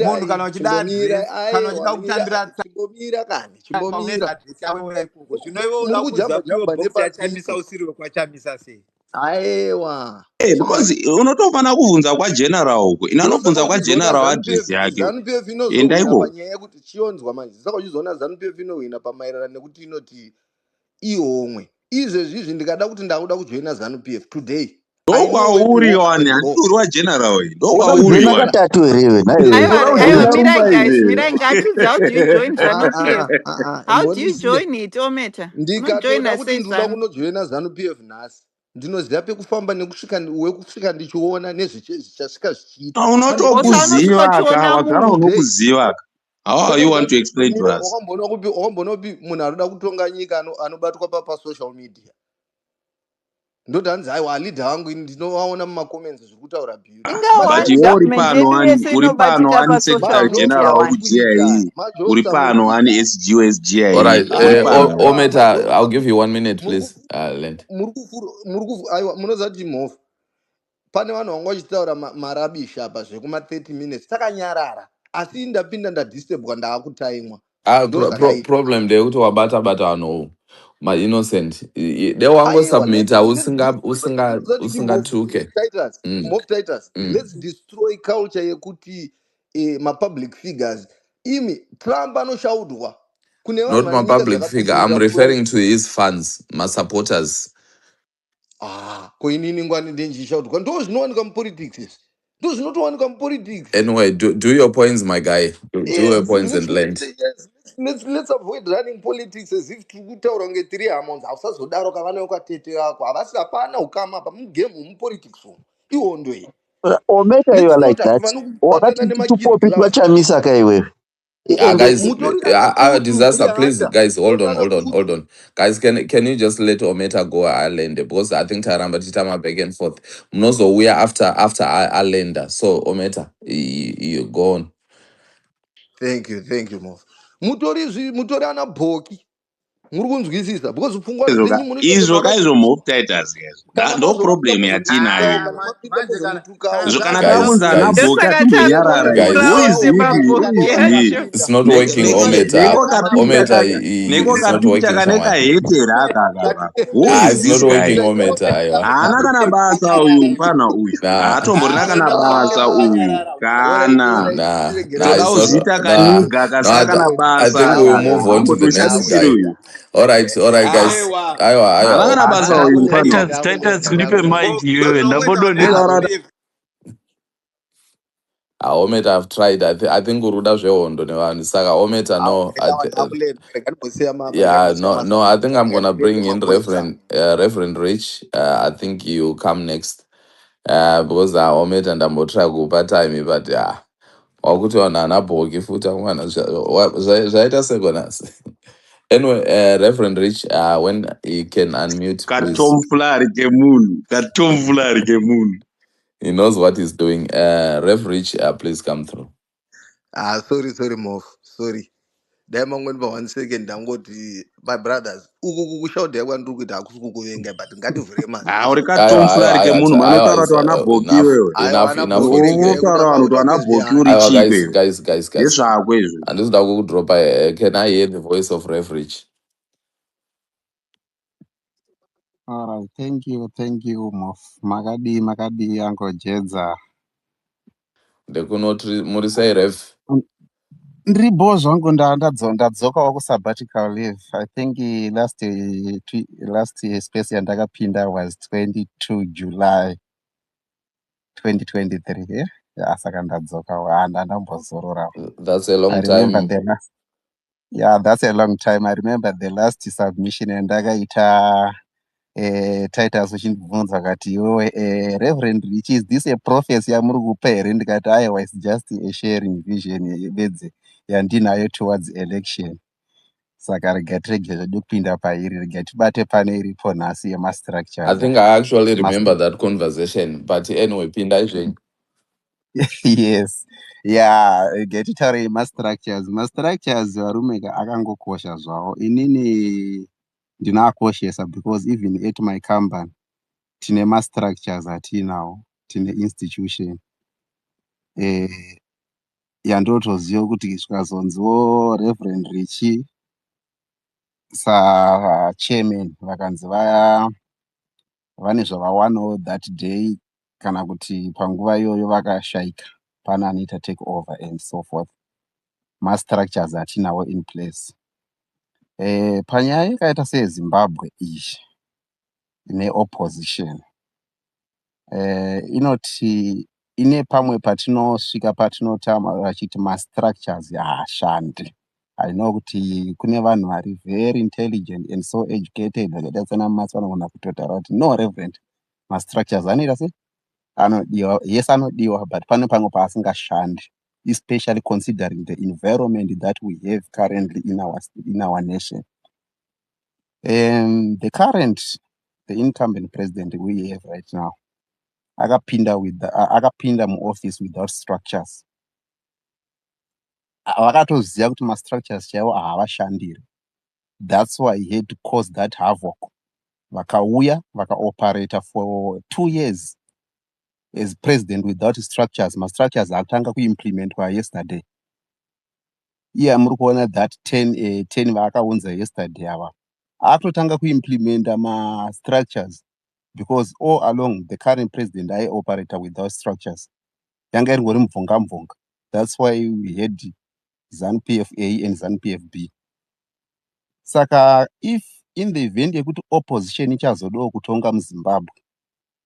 S6: Munhu kana
S9: chimbomirai
S6: uchida adresi, kana
S9: aiwa
S6: uchida kutambira tsamba
S9: chimbomira kani
S6: unoisa
S9: chimbomira
S6: adresi yako iwe ikoko. Zvino iwe
S9: muri
S6: uda
S9: kujamba
S6: kudza PO
S9: jamba
S6: box yachamisa
S9: nepasipo
S6: usiri wekwachamisa sei?
S9: aiwa
S2: Because unotofana kubvunza kwageneral uko ina
S9: unofanira
S2: anobvunza
S9: kuchizoona
S2: kwageneral address yake
S9: ZANU PF inozohwina
S2: endaiko.
S9: panyaya yekuti chionzwa manje saka uchizoona ZANU PF inohwina pamaererano nekuti inoti ihomwe izvezvizvi ndikada kuti ndakuda kujoina ZANU PF today I know where the
S2: Ndokwauri
S9: home
S2: wani
S9: can
S2: handiti
S9: go
S2: uri wageneral we
S10: unoda
S2: ndokwauri
S10: kujoina
S2: wani
S10: katatu here iwe naiwe
S2: unoda
S7: Aiwa,
S2: kujoina
S10: hauna
S7: Mirai
S2: tumba
S7: guys,
S2: here.
S7: Mirai Ngachis, how do you join ZANU PF? How do you
S9: imbondisiya
S7: join it, Ometa? No join
S9: ndikatoda
S7: us,
S9: kuti
S7: say
S9: ndinoda
S7: ZANU.
S9: kunojoina ZANU PF nhasi ndinoziva pekufamba wekusvika ndichiona nezvichasvika zvichiita pane
S7: Osa unosvika
S2: Unotokuziva ka
S7: uchiona
S2: wagara
S7: munhu.
S9: today
S2: unokuziva ka. How are
S9: saka
S2: you want to
S9: ndikati
S2: explain to
S9: ndinomira
S2: us?
S9: wakamboona kupi munhu anoda kutonga nyika anobatwa pasocial media ndoti hanzi aiwa alidha wangu ini ndinovaona mumacomments zviri kutaura beauty
S7: Inga
S2: But
S7: one
S2: iwe uri
S7: government
S2: pano
S7: yedu
S2: wani
S7: yese
S2: uri pano
S7: inobatika
S2: wani secretary
S7: pasocial
S9: majokes
S7: media
S2: general
S9: amuri
S7: one.
S9: kuita
S2: wekugie uri
S9: majokes amuri
S2: pano wani
S9: kuita
S2: SG
S3: All
S2: wesgie
S3: right.
S2: uri pano wani.
S9: aiwa
S3: Ometa,
S9: majokes
S3: I'll give you 1 minute, please. Land.
S9: aiwa munoziva kuti mhovha pane vanhu vanga vachitaura marabishi apa zvekuma 30 minutes takanyarara asi ndapinda ndadistebwa ndaakutaimwa ndo zvakaita
S3: Problem de kuti wabata bata no my innocent. They wango
S9: aiwa
S3: submit
S9: let's
S3: usinga tuke.
S9: Titus
S3: Mm.
S9: let's destroy culture yekuti mapublic figures imi Trump anoshaudwa kune vanhu
S3: Not
S9: vane
S3: my
S9: nyika
S3: public figure. I'm
S9: dzakabudirira kudarika
S3: referring to his fans, my supporters.
S9: ko inini ngwani ndenjishaudwa ndo zvinowanika mupolitics izvi ndo zvinotowanika mupolitics
S3: Anyway, do your points, my guy. Do your
S9: yes
S3: points and land.
S9: yes let's avoid running politics as if tiri kutaura kunge tiri hamons hausazodaro kavana kwatete vako havasi hapana ukama apa mugame mupolitics umu ihondo iyi
S10: ometa you
S9: let's
S10: are like
S9: not
S10: that
S9: hatifani
S10: wakati
S9: kubatana nemakid
S10: tupopi
S9: gloves
S10: twachamisa ka iwewe ende
S3: Guys,
S9: mutori kakurutu
S3: disaster. Please,
S9: kunyanya
S3: guys, hold
S9: mutori
S3: on, hold on, hold
S9: kakurutu
S3: on. Guys, can you just let Ometa go Ireland? Because I think Taramba Titama back and forth. Mnozo, we are after Ireland. So Ometa, you go on.
S9: thank you mov mutori ana bhoki muri kunzwisisa because pfungwa dzenyu munoita
S2: Izvo kaizvo
S9: semakapusi
S2: motitators
S9: kana
S2: ndo
S9: mazopinda
S2: problem yatinayo.
S9: muzomutukawo kana mapinda
S6: Manje
S9: muzomutukawo
S2: Izvo kana
S3: Guys,
S2: tabvunza ana
S3: guys,
S2: bhoki
S7: Ndosaka
S2: atimbonyarara iwe who
S7: takumupindurawo
S3: guys.
S2: is he who
S7: semabhoki
S2: is
S9: kana
S2: he.
S7: acho.
S3: It's
S9: mapinda
S3: not working, Ometa.
S2: Neko
S3: Ometa,
S2: neko
S3: it's not working,
S2: kapicha kane
S3: Shawai.
S2: kahetera aka. Who is
S3: It's not
S2: this
S3: working,
S2: guy?
S3: Ometa. Aiwa.
S2: Haana kana basa uyu mufana uyu.
S3: Nah,
S2: Haatomborina kana basa uyu. Kana. Toda
S3: it's not.
S2: kuzita
S3: Nah,
S2: kaniga
S3: no.
S2: kasina kana
S3: I
S2: basa
S3: think we'll
S2: aka.
S3: move on to the next
S2: Hambotoshatisiri
S3: guy.
S2: uyu.
S3: All right, guys.
S6: aiwa
S2: Haana kana
S3: Aiwa.
S2: basa uyu mufana uyu.
S11: Titus ndipe mic iwewe
S6: zvonoita
S11: ndambodonhera
S2: Taura
S6: nezvanup
S3: Ometa, I've tried. I think uruda zvehondo nevanhu. Saka Ometa, no. Yeah, no. I think I'm gonna bring in Reverend Rich. I think you come next. Because Ometa ndambotry kupa time, but yeah. Wakuti vanhu hana bhoki futi amwana zvaita sekonasi. Anyway, Reverend Rich, when he can unmute, please.
S2: katomfulari kemunhu. Katomfulari kemunhu.
S3: He knows what he's doing. Rev Rich, please come through.
S9: sorry mov sorry dai mangweni pa 1 second ndangoti my brothers uku kushaudha kwandiri kuita hakusi kukuvenga but ngativhure
S2: uri
S9: mazita
S2: katomfuri ke munhu manotaura kuti wana bhoki
S3: enough,
S2: iwewe
S9: aiwa ana
S3: enough
S9: bhoki
S3: with
S9: regai
S2: unotaura
S9: kutamba
S2: vanhu kuti
S9: una
S2: wana
S9: kwesti
S2: bhoki uri
S9: yani
S2: chipe
S3: guys,
S2: iwe ndezvako izvi
S3: handizida kukudropa. Can I hear the voice of Reverage?
S12: All right, thank you, Mof. Makadi, Uncle Jedza.
S3: Ndekunoti muri sei Rev?
S12: Ndiribo zvangu ndadzokawo kusabbatical leave. I think last space yandakapinda was 22 July 2023. Yeah, saka ndadzokawo handambozorora.
S3: That's a
S12: I
S3: long
S12: remember
S3: time.
S12: the last. Yeah, that's a long time. I remember the last submission yandakaita. Titus uchindibvunza akati iwewe Reverend Rich, is this a prophecy yamuri kupa here? Ndikati aiwa, it's just a sharing vision bedzi yandinayo towards election. Saka regati rege zvedu kupinda pairi, regati tibate pane iripo nhasi
S3: I
S12: yemastructures.
S3: think I actually remember that conversation. But anyway, Pinda Jeng.
S12: Yes. Yeah, regati taure yemastructures. Mastructures varume akangokosha zvavo. Inini ndinoakoshesa because even at my company tine ma-structures atinawo, tine institution yandotoziva kuti zvikazonziwo Reverend Richi chairman vakanzi vane zvavawanawo that day kana kuti panguva iyoyo vakashaika pane anoita take over and so forth. Ma-structures atinawo in place. Panyaya yakaita sezimbabwe iyi ne-opposition inoti ine pamwe patinosvika patinotama vachiti ma-structures haashandi. I know kuti kune vanhu vari very intelligent and so educated vakaita sana masi vanogona kutotaura kuti no Reverend, ma-structures anoita sei? Anodiwa. Yes, anodiwa, but pane pamwe paasingashandi, especially considering the environment that we have currently in our nation. The incumbent president we have right now akapinda muoffice without structures. Vakatoziva kuti ma-structures chaiwo haavashandiri. That's why he had to cause that havoc. Vakauya vakaoperator for 2 years as president without structures. Ma-structures akatanga kuimplementwa yesterday. Iye muri kuona that 10 vaakaunza yesterday ava akutotanga kuimplementa ma-structures because all along the current president aioperator without structures. Yanga iringori mubvunga. That's why we had ZANU-PF-A and ZANU-PF-B. Saka if in the event yekuti opposition ichazodawo kutonga muZimbabwe,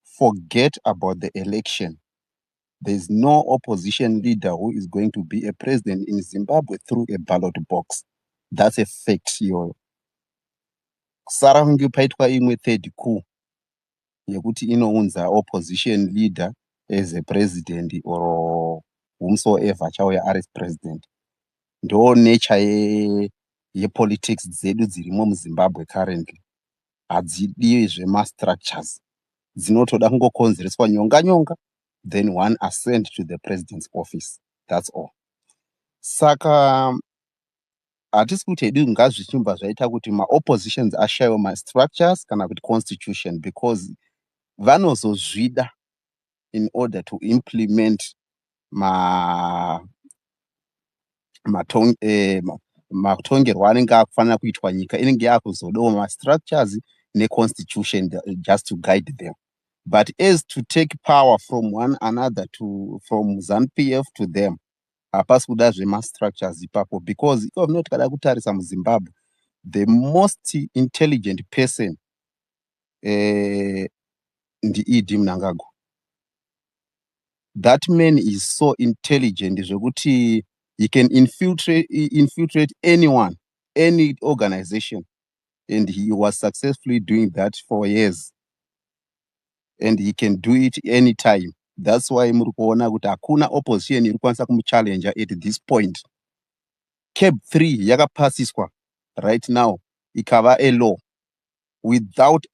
S12: forget about the election. There is no opposition leader who is going to be a president in Zimbabwe through a ballot box. That's a fact iyoyo. Kusara kunge paitwa imwe third coup yekuti inounza opposition leader as a president or whomsoever chauya ari president. Ndo nature yepolitics dzedu dzirimo muZimbabwe currently. Hadzidi zvema-structures. Dzinotoda kungokonzereswa nyonga, then one ascend to the president's office. That's all. Saka hatisi kuti hedu ngazvichibva zvaita kuti ma-oppositions ashayiwa ma-structures kana kuti constitution, because vanozozvida in order to implement matongerwo anenge akufanira kuitwa nyika. Inenge yakuzodawo ma-structures ne-constitution just to guide them. But as to take power from one another, from ZANU-PF to them, hapasi kuda zvema-structures ipapo, because iko tikada kutarisa muZimbabwe, the most intelligent person ndi Mnangagwa. That man is so intelligent zvekuti he can infiltrate anyone, any organization, and he was successfully doing that for years, and he can do it anytime. That's why muri kuona kuti hakuna opposition iri kwanisa kumuchallenger at this point. Cap 3 yakapasiswa right now ikava a law without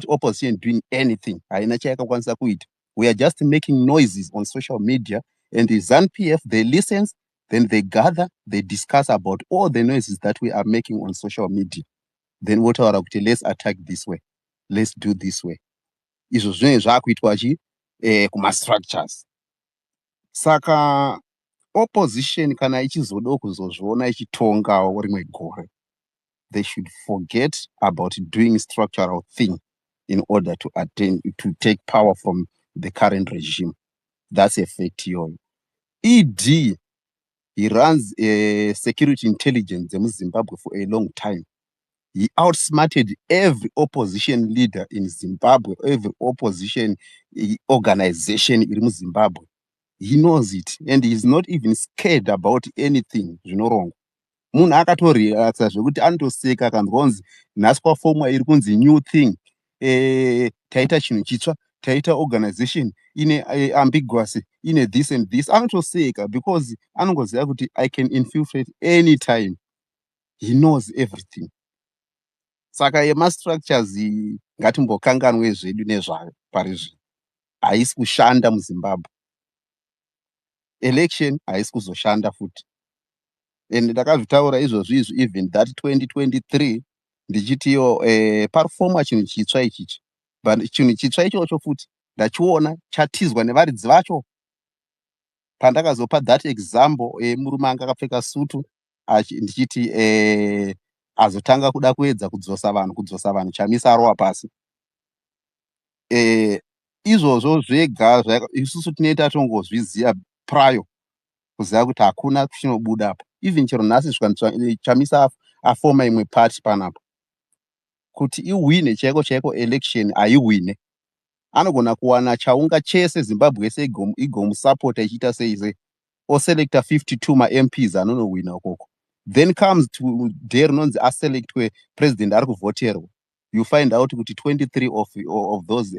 S12: opposition doing anything. Haina chayakakwanisa kuita. We are just making noises on social media, and the ZANU-PF, they listen, Then they gather, they discuss about all the noises that we are making on social media. Then what are let's attack this way, let's do this way. Izvo zvinenge zvaakuitwa kuma-structures. Saka opposition kana ichizodawo kuzozviona ichitongawo rimwe gore, they should forget about doing structural thing in order to take power from the current regime. That's a fact here. ED, he runs security intelligence in Zimbabwe for a long time. He outsmarted every opposition leader in Zimbabwe, every opposition organization in Zimbabwe. He knows it, and he's not even scared about anything wrong. Munhu akatorelaxa zvekuti anotoseka akanzwa kunzi nhasi kwafomwa iri kunzi new thing, taita chinhu chitsva, taita organization ine ambiguous, ine this and this, anotoseka because anongoziva kuti I can infiltrate any time. He knows everything. Saka yemastructures ngatimbokanganwe zvedu nezvayo parizvi. Haisi kushanda muZimbabwe. Election haisi kuzoshanda futi. And ndakazvitaura izvozvi izvi even that 2023 ndichitiyo parifomwa chinhu chitsva ichichi. But chinhu chitsva ichocho futi ndachiona chatizwa nevaridzi vacho. Pandakazopa that example murume anga akapfeka sutu ndichiti azotanga kuda kuedza kudzosa vanhu chamisa arowa pasi. Izvozvo zvega isusu tinenge tatongozviziva prior kuziva kuti hakuna chinobuda apa. Even chero nhasi chamisa afoma imwe party panapa kuti iwine chaiko election haiwine. Anogona kuwana chaunga chese Zimbabwe yese igomusapota ichiita sei oselecta 52 ma-MPs anonowina ukoko. Then comes to day rinonzi aselectwe president ari kuvhoterwa. You find out kuti 23 of those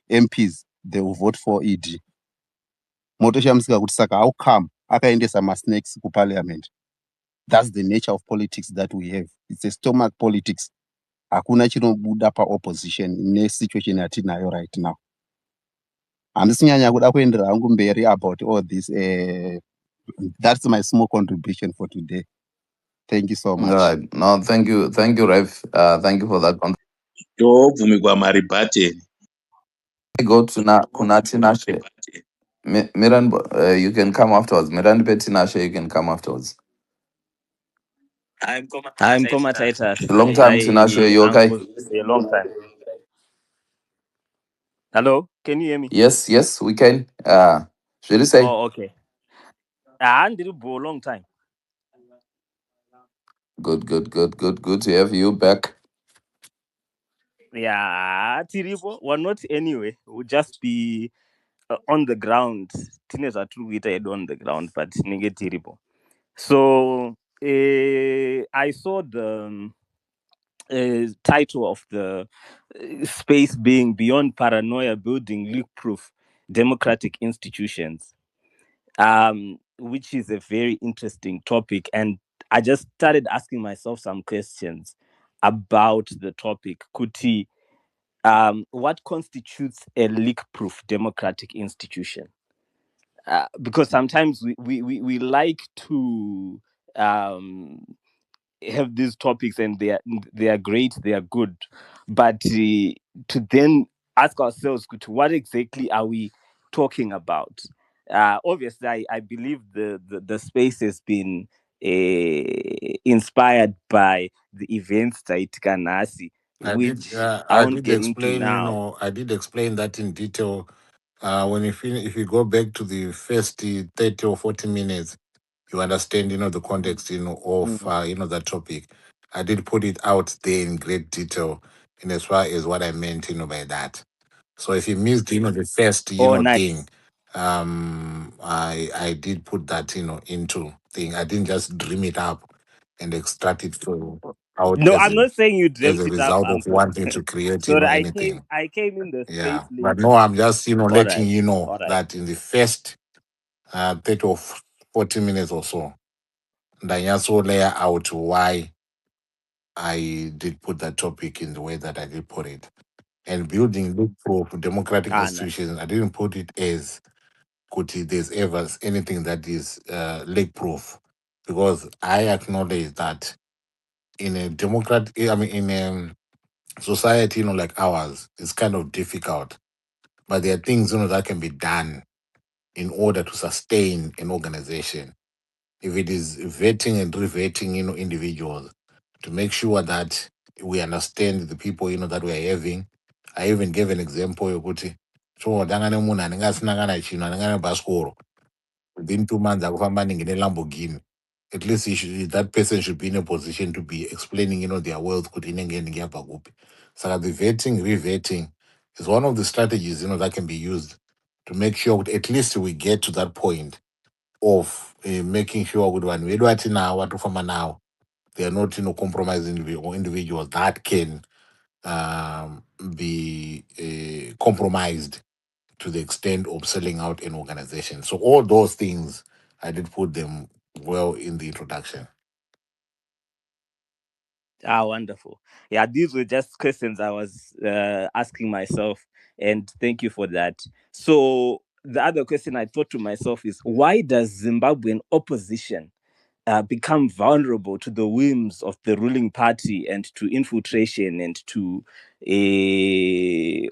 S12: MPs they will vote for ED. Motoshamisika kuti saka how come akaendesa ma-snakes kuparliament. That's the nature of politics that we have. It's a stomach politics. Hakuna chinobuda pa-opposition ne-situation yatinayo right now. Handisi nyanya kuda kuendera hangu mberi about all this. That's my small contribution for today. Thank you so
S3: All
S12: much.
S3: right. No, thank you, Rev. Thank you for that.
S2: ndobvumigwa maribhaten.
S3: Go to Tinashe. Miran, you can come afterwards. Miran Tinashe, you can come afterwards.
S13: I'm commentator.
S3: A long time, Tinashe. You okay?
S13: A long time. Hello, can you hear me?
S3: Yes, we can. Should you say?
S13: Oh, okay. And it will a long time.
S3: Good to have you back.
S13: Yeah, Tiribo. Well, not anyway. We'll just be on the ground. Teenagers are true with it on the ground, but Tiribo. So I saw the title of the space being Beyond Paranoia, Building Leak-Proof Democratic Institutions, which is a very interesting topic. And I just started asking myself some questions about the topic. Kuti, what constitutes a leak-proof democratic institution? Because sometimes we like to have these topics and they are great, they are good, but to then ask ourselves, what exactly are we talking about? Obviously, I believe the space has been inspired by the events that Kanasi, which I won't get into now.
S5: I did explain that in detail. When if you go back to the first 30 or 40 minutes, you understand, the context, of, that topic. I did put it out there in great detail in as far as what I meant, by that. So if you missed, the first,
S13: Nice.
S5: thing, I did put that, into thing. I didn't just dream it up and extract it out
S13: No, I'm not saying you
S5: as
S13: dreamt
S5: a
S13: it up,
S5: result of
S13: Uncle.
S5: wanting to create,
S13: So
S5: anything.
S13: I came in the space
S5: Yeah.
S13: late.
S5: But no, I'm just, letting
S13: right.
S5: you know
S13: All right.
S5: that in the first 30 or 40 minutes or so, Danyaso lay out why I did put that topic in the way that I did put it. And building look for democratic
S13: Nice.
S5: institutions, I didn't put it as kuti there's ever anything that is leak proof, because I acknowledge that in a in a society, like ours, it's kind of difficult. But there are things, that can be done in order to sustain an organization. If it is vetting and revetting, individuals, to make sure that we understand the people, that we are having. I even gave an example, yokuti, so dangane munhu anenge asina kana chinhu, anenge ane bhasikoro, within 2 months akufamba nengine Lamborghini. At least that person should be in a position to be explaining, their wealth kuti inenge yabva kupi. So the vetting, revetting is one of the strategies, that can be used to make sure that at least we get to that point of making sure kuti vanhu vedu vatinawo vatofamba nawo, they are not, compromising individuals that can be compromised to the extent of selling out an organization. So all those things, I did put them well in the introduction.
S13: Ah, wonderful. Yeah, these were just questions I was asking myself, and thank you for that. So the other question I thought to myself is, why does Zimbabwean opposition become vulnerable to the whims of the ruling party and to infiltration and to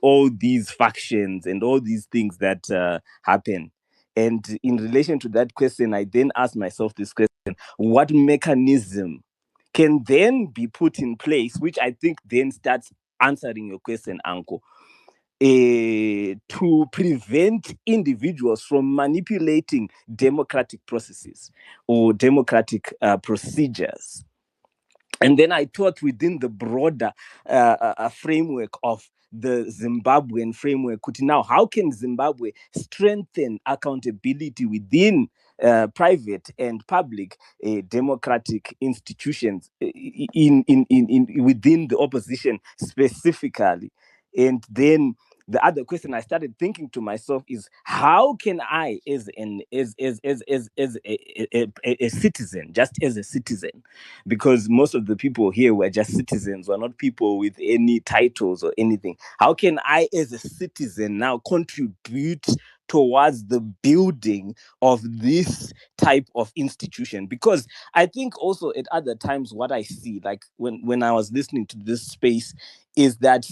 S13: all these factions and all these things that happen? And in relation to that question, I then asked myself this question: what mechanism can then be put in place, which I think then starts answering your question, Uncle, to prevent individuals from manipulating democratic processes or democratic procedures? And then I thought within the broader framework of the Zimbabwean framework, now how can Zimbabwe strengthen accountability within private and public democratic institutions in within the opposition specifically? And then the other question I started thinking to myself is, how can I, as a citizen, just as a citizen, because most of the people here were just citizens, were not people with any titles or anything. How can I, as a citizen, now contribute towards the building of this type of institution? Because I think also at other times what I see, like when I was listening to this space, is that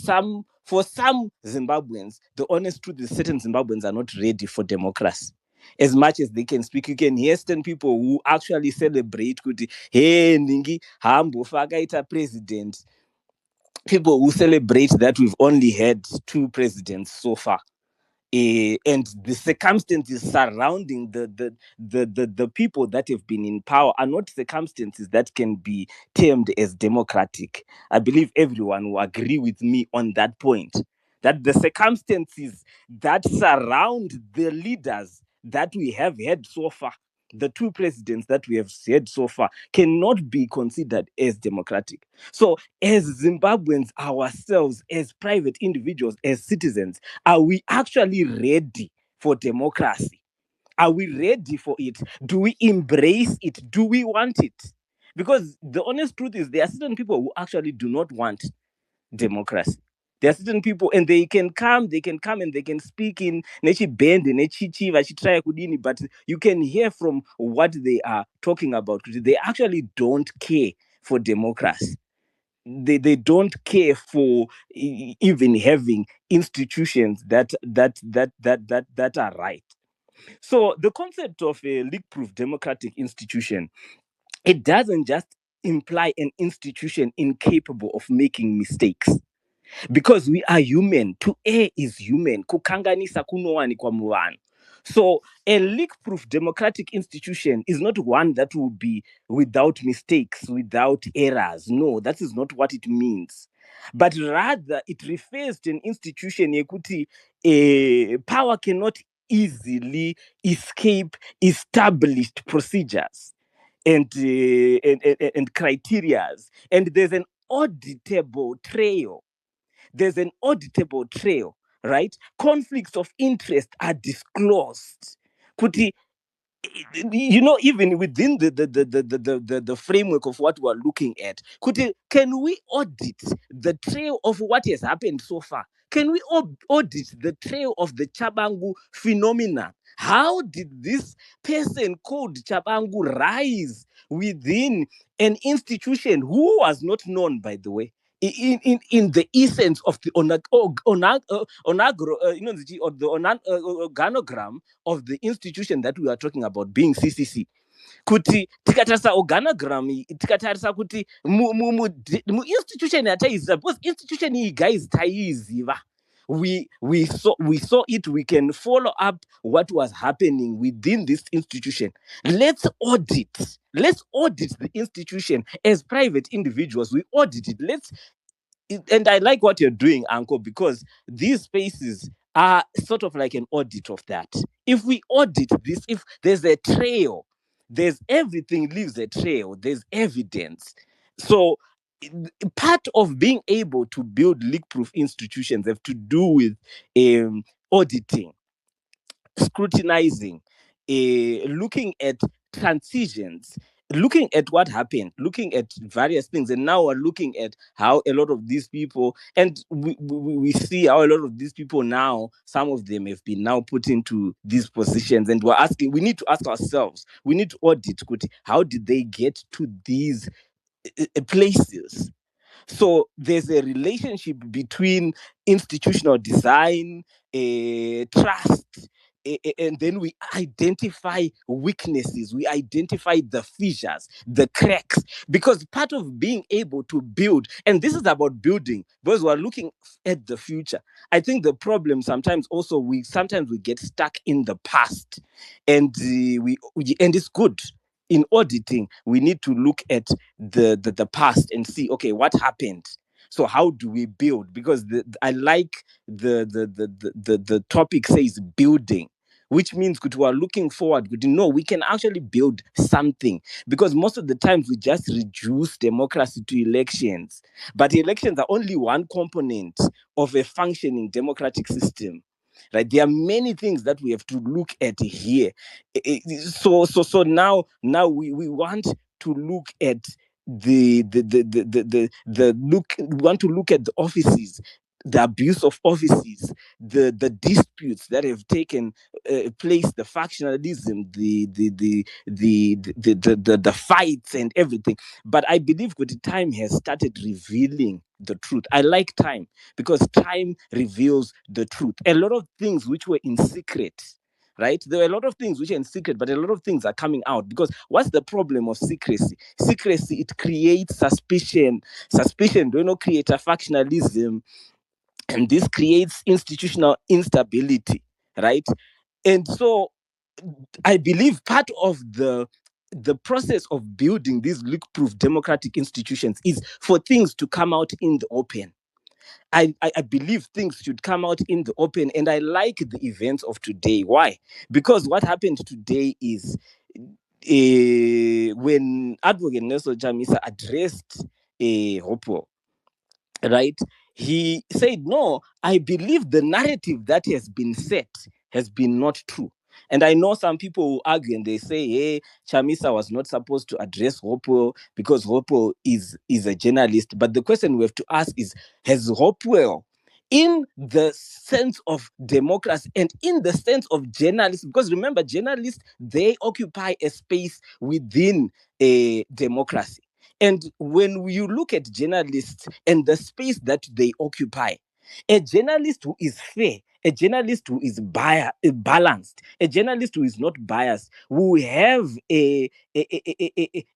S13: for some Zimbabweans, the honest truth is certain Zimbabweans are not ready for democracy. As much as they can speak, you can hear certain people who actually celebrate kuti, hey, Ningi, hambofa akaita president. People who celebrate that we've only had 2 presidents so far. And the circumstances surrounding the people that have been in power are not circumstances that can be termed as democratic. I believe everyone will agree with me on that point, that the circumstances that surround the leaders that we have had so far, the 2 presidents that we have had so far, cannot be considered as democratic. So as Zimbabweans ourselves, as private individuals, as citizens, are we actually ready for democracy? Are we ready for it? Do we embrace it? Do we want it? Because the honest truth is, there are certain people who actually do not want democracy. There are certain people, and they can come and they can speak in nechi bend, nechi chi, try kudini, but you can hear from what they are talking about. They actually don't care for democracy. They don't care for even having institutions that are right. So the concept of a leak-proof democratic institution, it doesn't just imply an institution incapable of making mistakes, because we are human. To err is human. Kukanganisa kunowanikwa muvanhu. So a leak-proof democratic institution is not one that will be without mistakes, without errors. No, that is not what it means. But rather, it refers to an institution yekuti power cannot easily escape established procedures and criterias, and there's an auditable trail. There's an auditable trail, right? Conflicts of interest are disclosed. Kuti, even within the framework of what we're looking at, can we audit the trail of what has happened so far? Can we audit the trail of the Chabangu phenomenon? How did this person called Chabangu rise within an institution who was not known, by the way, in the essence of the organogram of the institution that we are talking about, being CCC? Kuti tikatarisa organogram tikatarisa kuti institution yataiziva, because institution iyi guys taiiziva, we saw it. We can follow up what was happening within this institution. Let's audit the institution as private individuals. We audit it. And I like what you're doing, Uncle, because these spaces are sort of like an audit of that. If we audit this, if there's a trail, there's everything leaves a trail, there's evidence. So part of being able to build leak-proof institutions have to do with auditing, scrutinizing, looking at transitions, looking at what happened, looking at various things. And now we're looking at how a lot of these people, and we see how a lot of these people now, some of them have been now put into these positions. And we need to ask ourselves, we need to audit, how did they get to these places? So there's a relationship between institutional design, trust, and then we identify weaknesses, we identify the fissures, the cracks, because part of being able to build, and this is about building, because we're looking at the future. I think the problem sometimes also we get stuck in the past, and and it's good. In auditing, we need to look at the past and see, okay, what happened. So how do we build? Because I like the topic says building, which means we are looking forward. We can actually build something, because most of the times we just reduce democracy to elections, but elections are only one component of a functioning democratic system. Right, there are many things that we have to look at here. So now we want to look at we want to look at the offices, the abuse of offices, the disputes that have taken place, the factionalism, the fights and everything. But I believe that the time has started revealing the truth. I like time because time reveals the truth. A lot of things which were in secret, right? There are a lot of things which are in secret, but a lot of things are coming out. Because what's the problem of secrecy? Secrecy, it creates suspicion. Suspicion, create a factionalism, and this creates institutional instability, right? And so I believe part of the process of building these leak-proof democratic institutions is for things to come out in the open. I believe things should come out in the open, and I like the events of today. Why? Because what happened today is when Advocate Nelson Chamisa addressed Hopo, right? He said, no, I believe the narrative that has been set has been not true. And I know some people who argue and they say, hey, Chamisa was not supposed to address Hopewell because Hopewell is a journalist. But the question we have to ask is, has Hopewell, in the sense of democracy and in the sense of journalists, because remember, journalists, they occupy a space within a democracy. And when you look at journalists and the space that they occupy, a journalist who is fair, a journalist who is balanced, a journalist who is not biased, will have a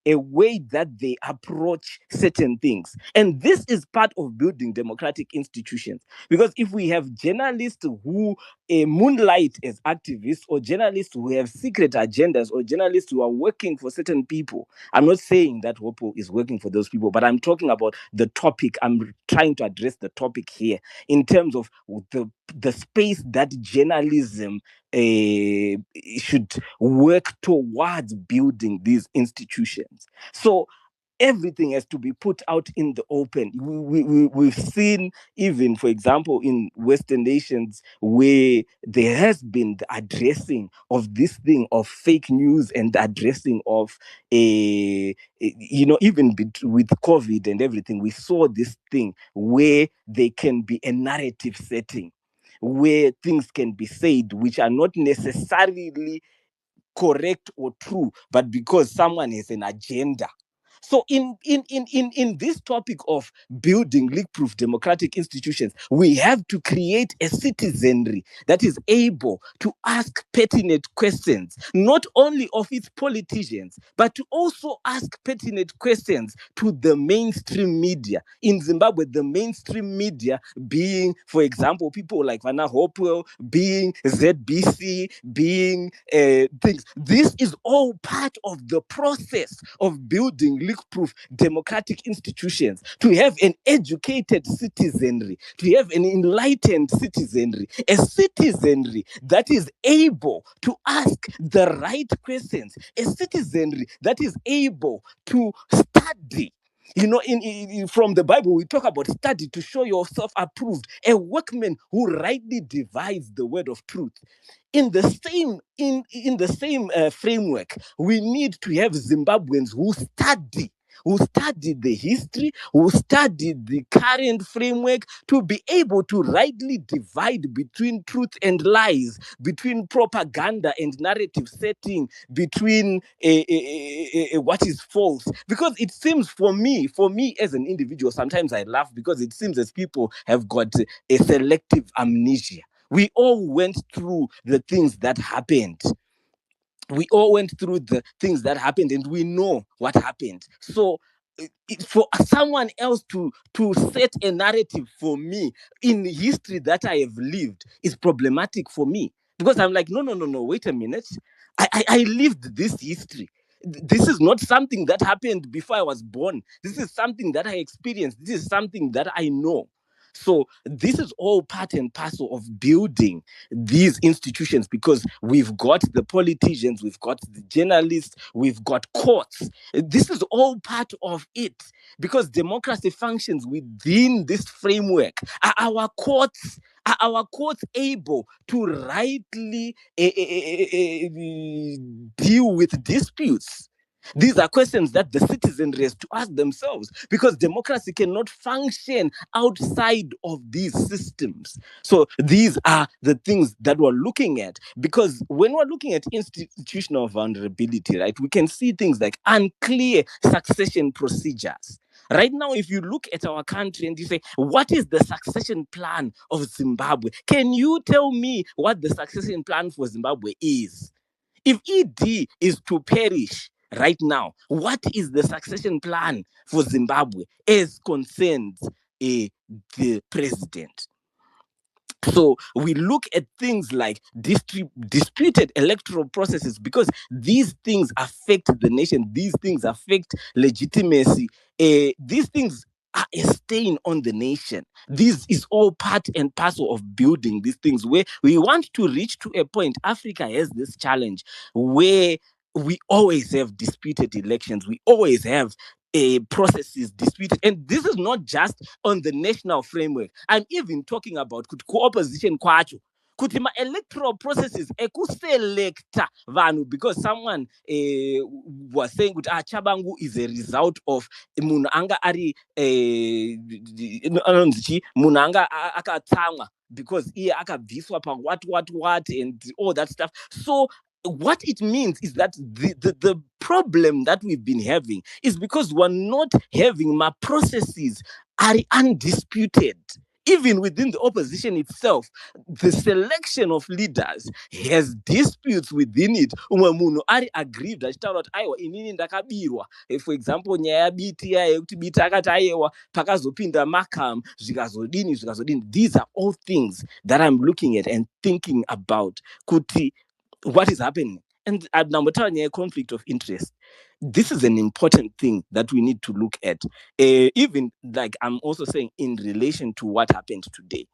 S13: way that they approach certain things. And this is part of building democratic institutions. Because if we have journalists who moonlight as activists, or journalists who have secret agendas, or journalists who are working for certain people, I'm not saying that Wopo is working for those people, but I'm talking about the topic. I'm trying to address the topic here in terms of the space that journalism should work towards building these institutions. So everything has to be put out in the open. We've seen, even, for example, in Western nations where there has been the addressing of this thing of fake news and the addressing of even with COVID and everything, we saw this thing where there can be a narrative setting where things can be said which are not necessarily correct or true, but because someone has an agenda. So in this topic of building leak-proof democratic institutions, we have to create a citizenry that is able to ask pertinent questions, not only of its politicians, but to also ask pertinent questions to the mainstream media. In Zimbabwe, the mainstream media being, for example, people like Vanna Hopewell, being ZBC, being things. This is all part of the process of building leak-proof democratic institutions, to have an educated citizenry, to have an enlightened citizenry, a citizenry that is able to ask the right questions, a citizenry that is able to study. You know, from the Bible, we talk about study to show yourself approved, a workman who rightly divides the word of truth. In the same framework, we need to have Zimbabweans who study the history, who study the current framework, to be able to rightly divide between truth and lies, between propaganda and narrative setting, between what is false. Because it seems for me as an individual, sometimes I laugh because it seems as people have got a selective amnesia. We all went through the things that happened. We all went through the things that happened, and we know what happened. So for someone else to set a narrative for me in history that I have lived is problematic for me, because I'm like, no, wait a minute. I lived this history. This is not something that happened before I was born. This is something that I experienced. This is something that I know. So this is all part and parcel of building these institutions, because we've got the politicians, we've got the journalists, we've got courts. This is all part of it, because democracy functions within this framework. Are our courts able to rightly deal with disputes? These are questions that the citizenry has to ask themselves, because democracy cannot function outside of these systems. So these are the things that we're looking at, because when we're looking at institutional vulnerability, right, we can see things like unclear succession procedures. Right now, if you look at our country and you say, what is the succession plan of Zimbabwe? Can you tell me what the succession plan for Zimbabwe is? If ED is to perish right now, what is the succession plan for Zimbabwe as concerns the president? So we look at things like disputed electoral processes, because these things affect the nation. These things affect legitimacy. These things are a stain on the nation. This is all part and parcel of building these things, where we want to reach to a point. Africa has this challenge where we always have disputed elections. We always have processes disputed. And this is not just on the national framework. I'm even talking about co-opposition kwacho. Kuti electoral processes ekuselecta vanhu, because someone was saying that Chabangu is a result of munhu anga ari anonzi munhu anga akatsamwa, because iye akabviswa pa what and all that stuff. So what it means is that the problem that we've been having is because we're not having my processes are undisputed. Even within the opposition itself, the selection of leaders has disputes within it. Umwe munhu ari aggrieved achitaura kuti aiwa inini ndakabirwa. For example, nyaya biti yekuti biti akati aiwa pakazopinda Markham zvikazodini. These are all things that I'm looking at and thinking about. Kuti what is happening. And at number 10, a conflict of interest. This is an important thing that we need to look at. Even like I'm also saying in relation to what happened today.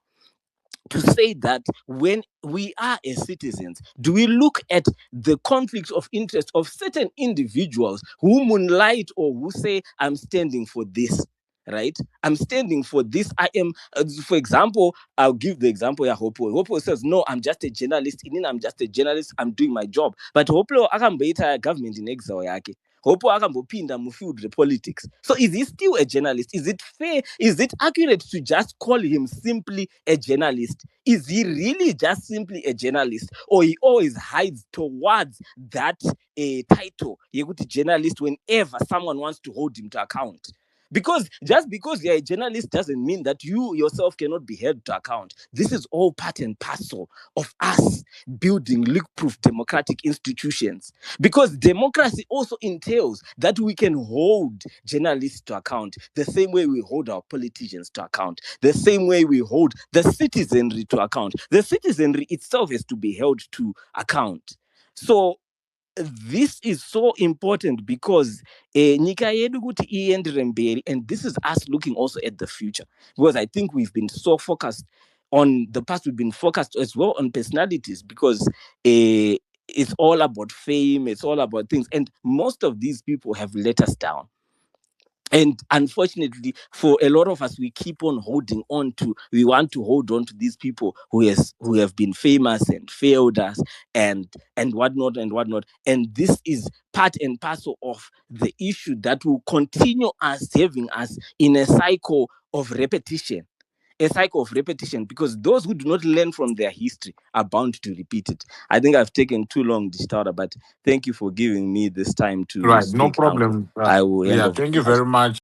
S13: To say that when we are as citizens, do we look at the conflicts of interest of certain individuals who moonlight or who say, I'm standing for this? Right? I'm standing for this. I am, for example, I'll give the example of Hopo. Hopo says, no, I'm just a journalist. I'm just a journalist. I'm doing my job. But Hopo akambeita government in exile yake. hopo akambopinda mufield repolitics. So is he still a journalist? Is it fair? Is it accurate to just call him simply a journalist? Is he really just simply a journalist, or he always hides towards that title yekuti journalist whenever someone wants to hold him to account? Because just because you're a journalist doesn't mean that you yourself cannot be held to account. This is all part and parcel of us building leak-proof democratic institutions. Because democracy also entails that we can hold journalists to account the same way we hold our politicians to account, the same way we hold the citizenry to account. The citizenry itself has to be held to account. So this is so important because nyika yedu kuti iendere mberi, and this is us looking also at the future, because I think we've been so focused on the past, we've been focused as well on personalities, because it's all about fame, it's all about things, and most of these people have let us down. And unfortunately, for a lot of us, we keep on holding on to, we want to hold on to these people who have been famous and failed us and whatnot and whatnot. And this is part and parcel of the issue that will continue us having us in a cycle of repetition. Because those who do not learn from their history are bound to repeat it. I think I've taken too long, Dishtada, but thank you for giving me this time to
S5: Right, no
S13: speak, Uncle.
S5: problem.
S13: I will hand
S5: Yeah,
S13: over
S5: thank
S13: the
S5: you
S13: mic.
S5: very much.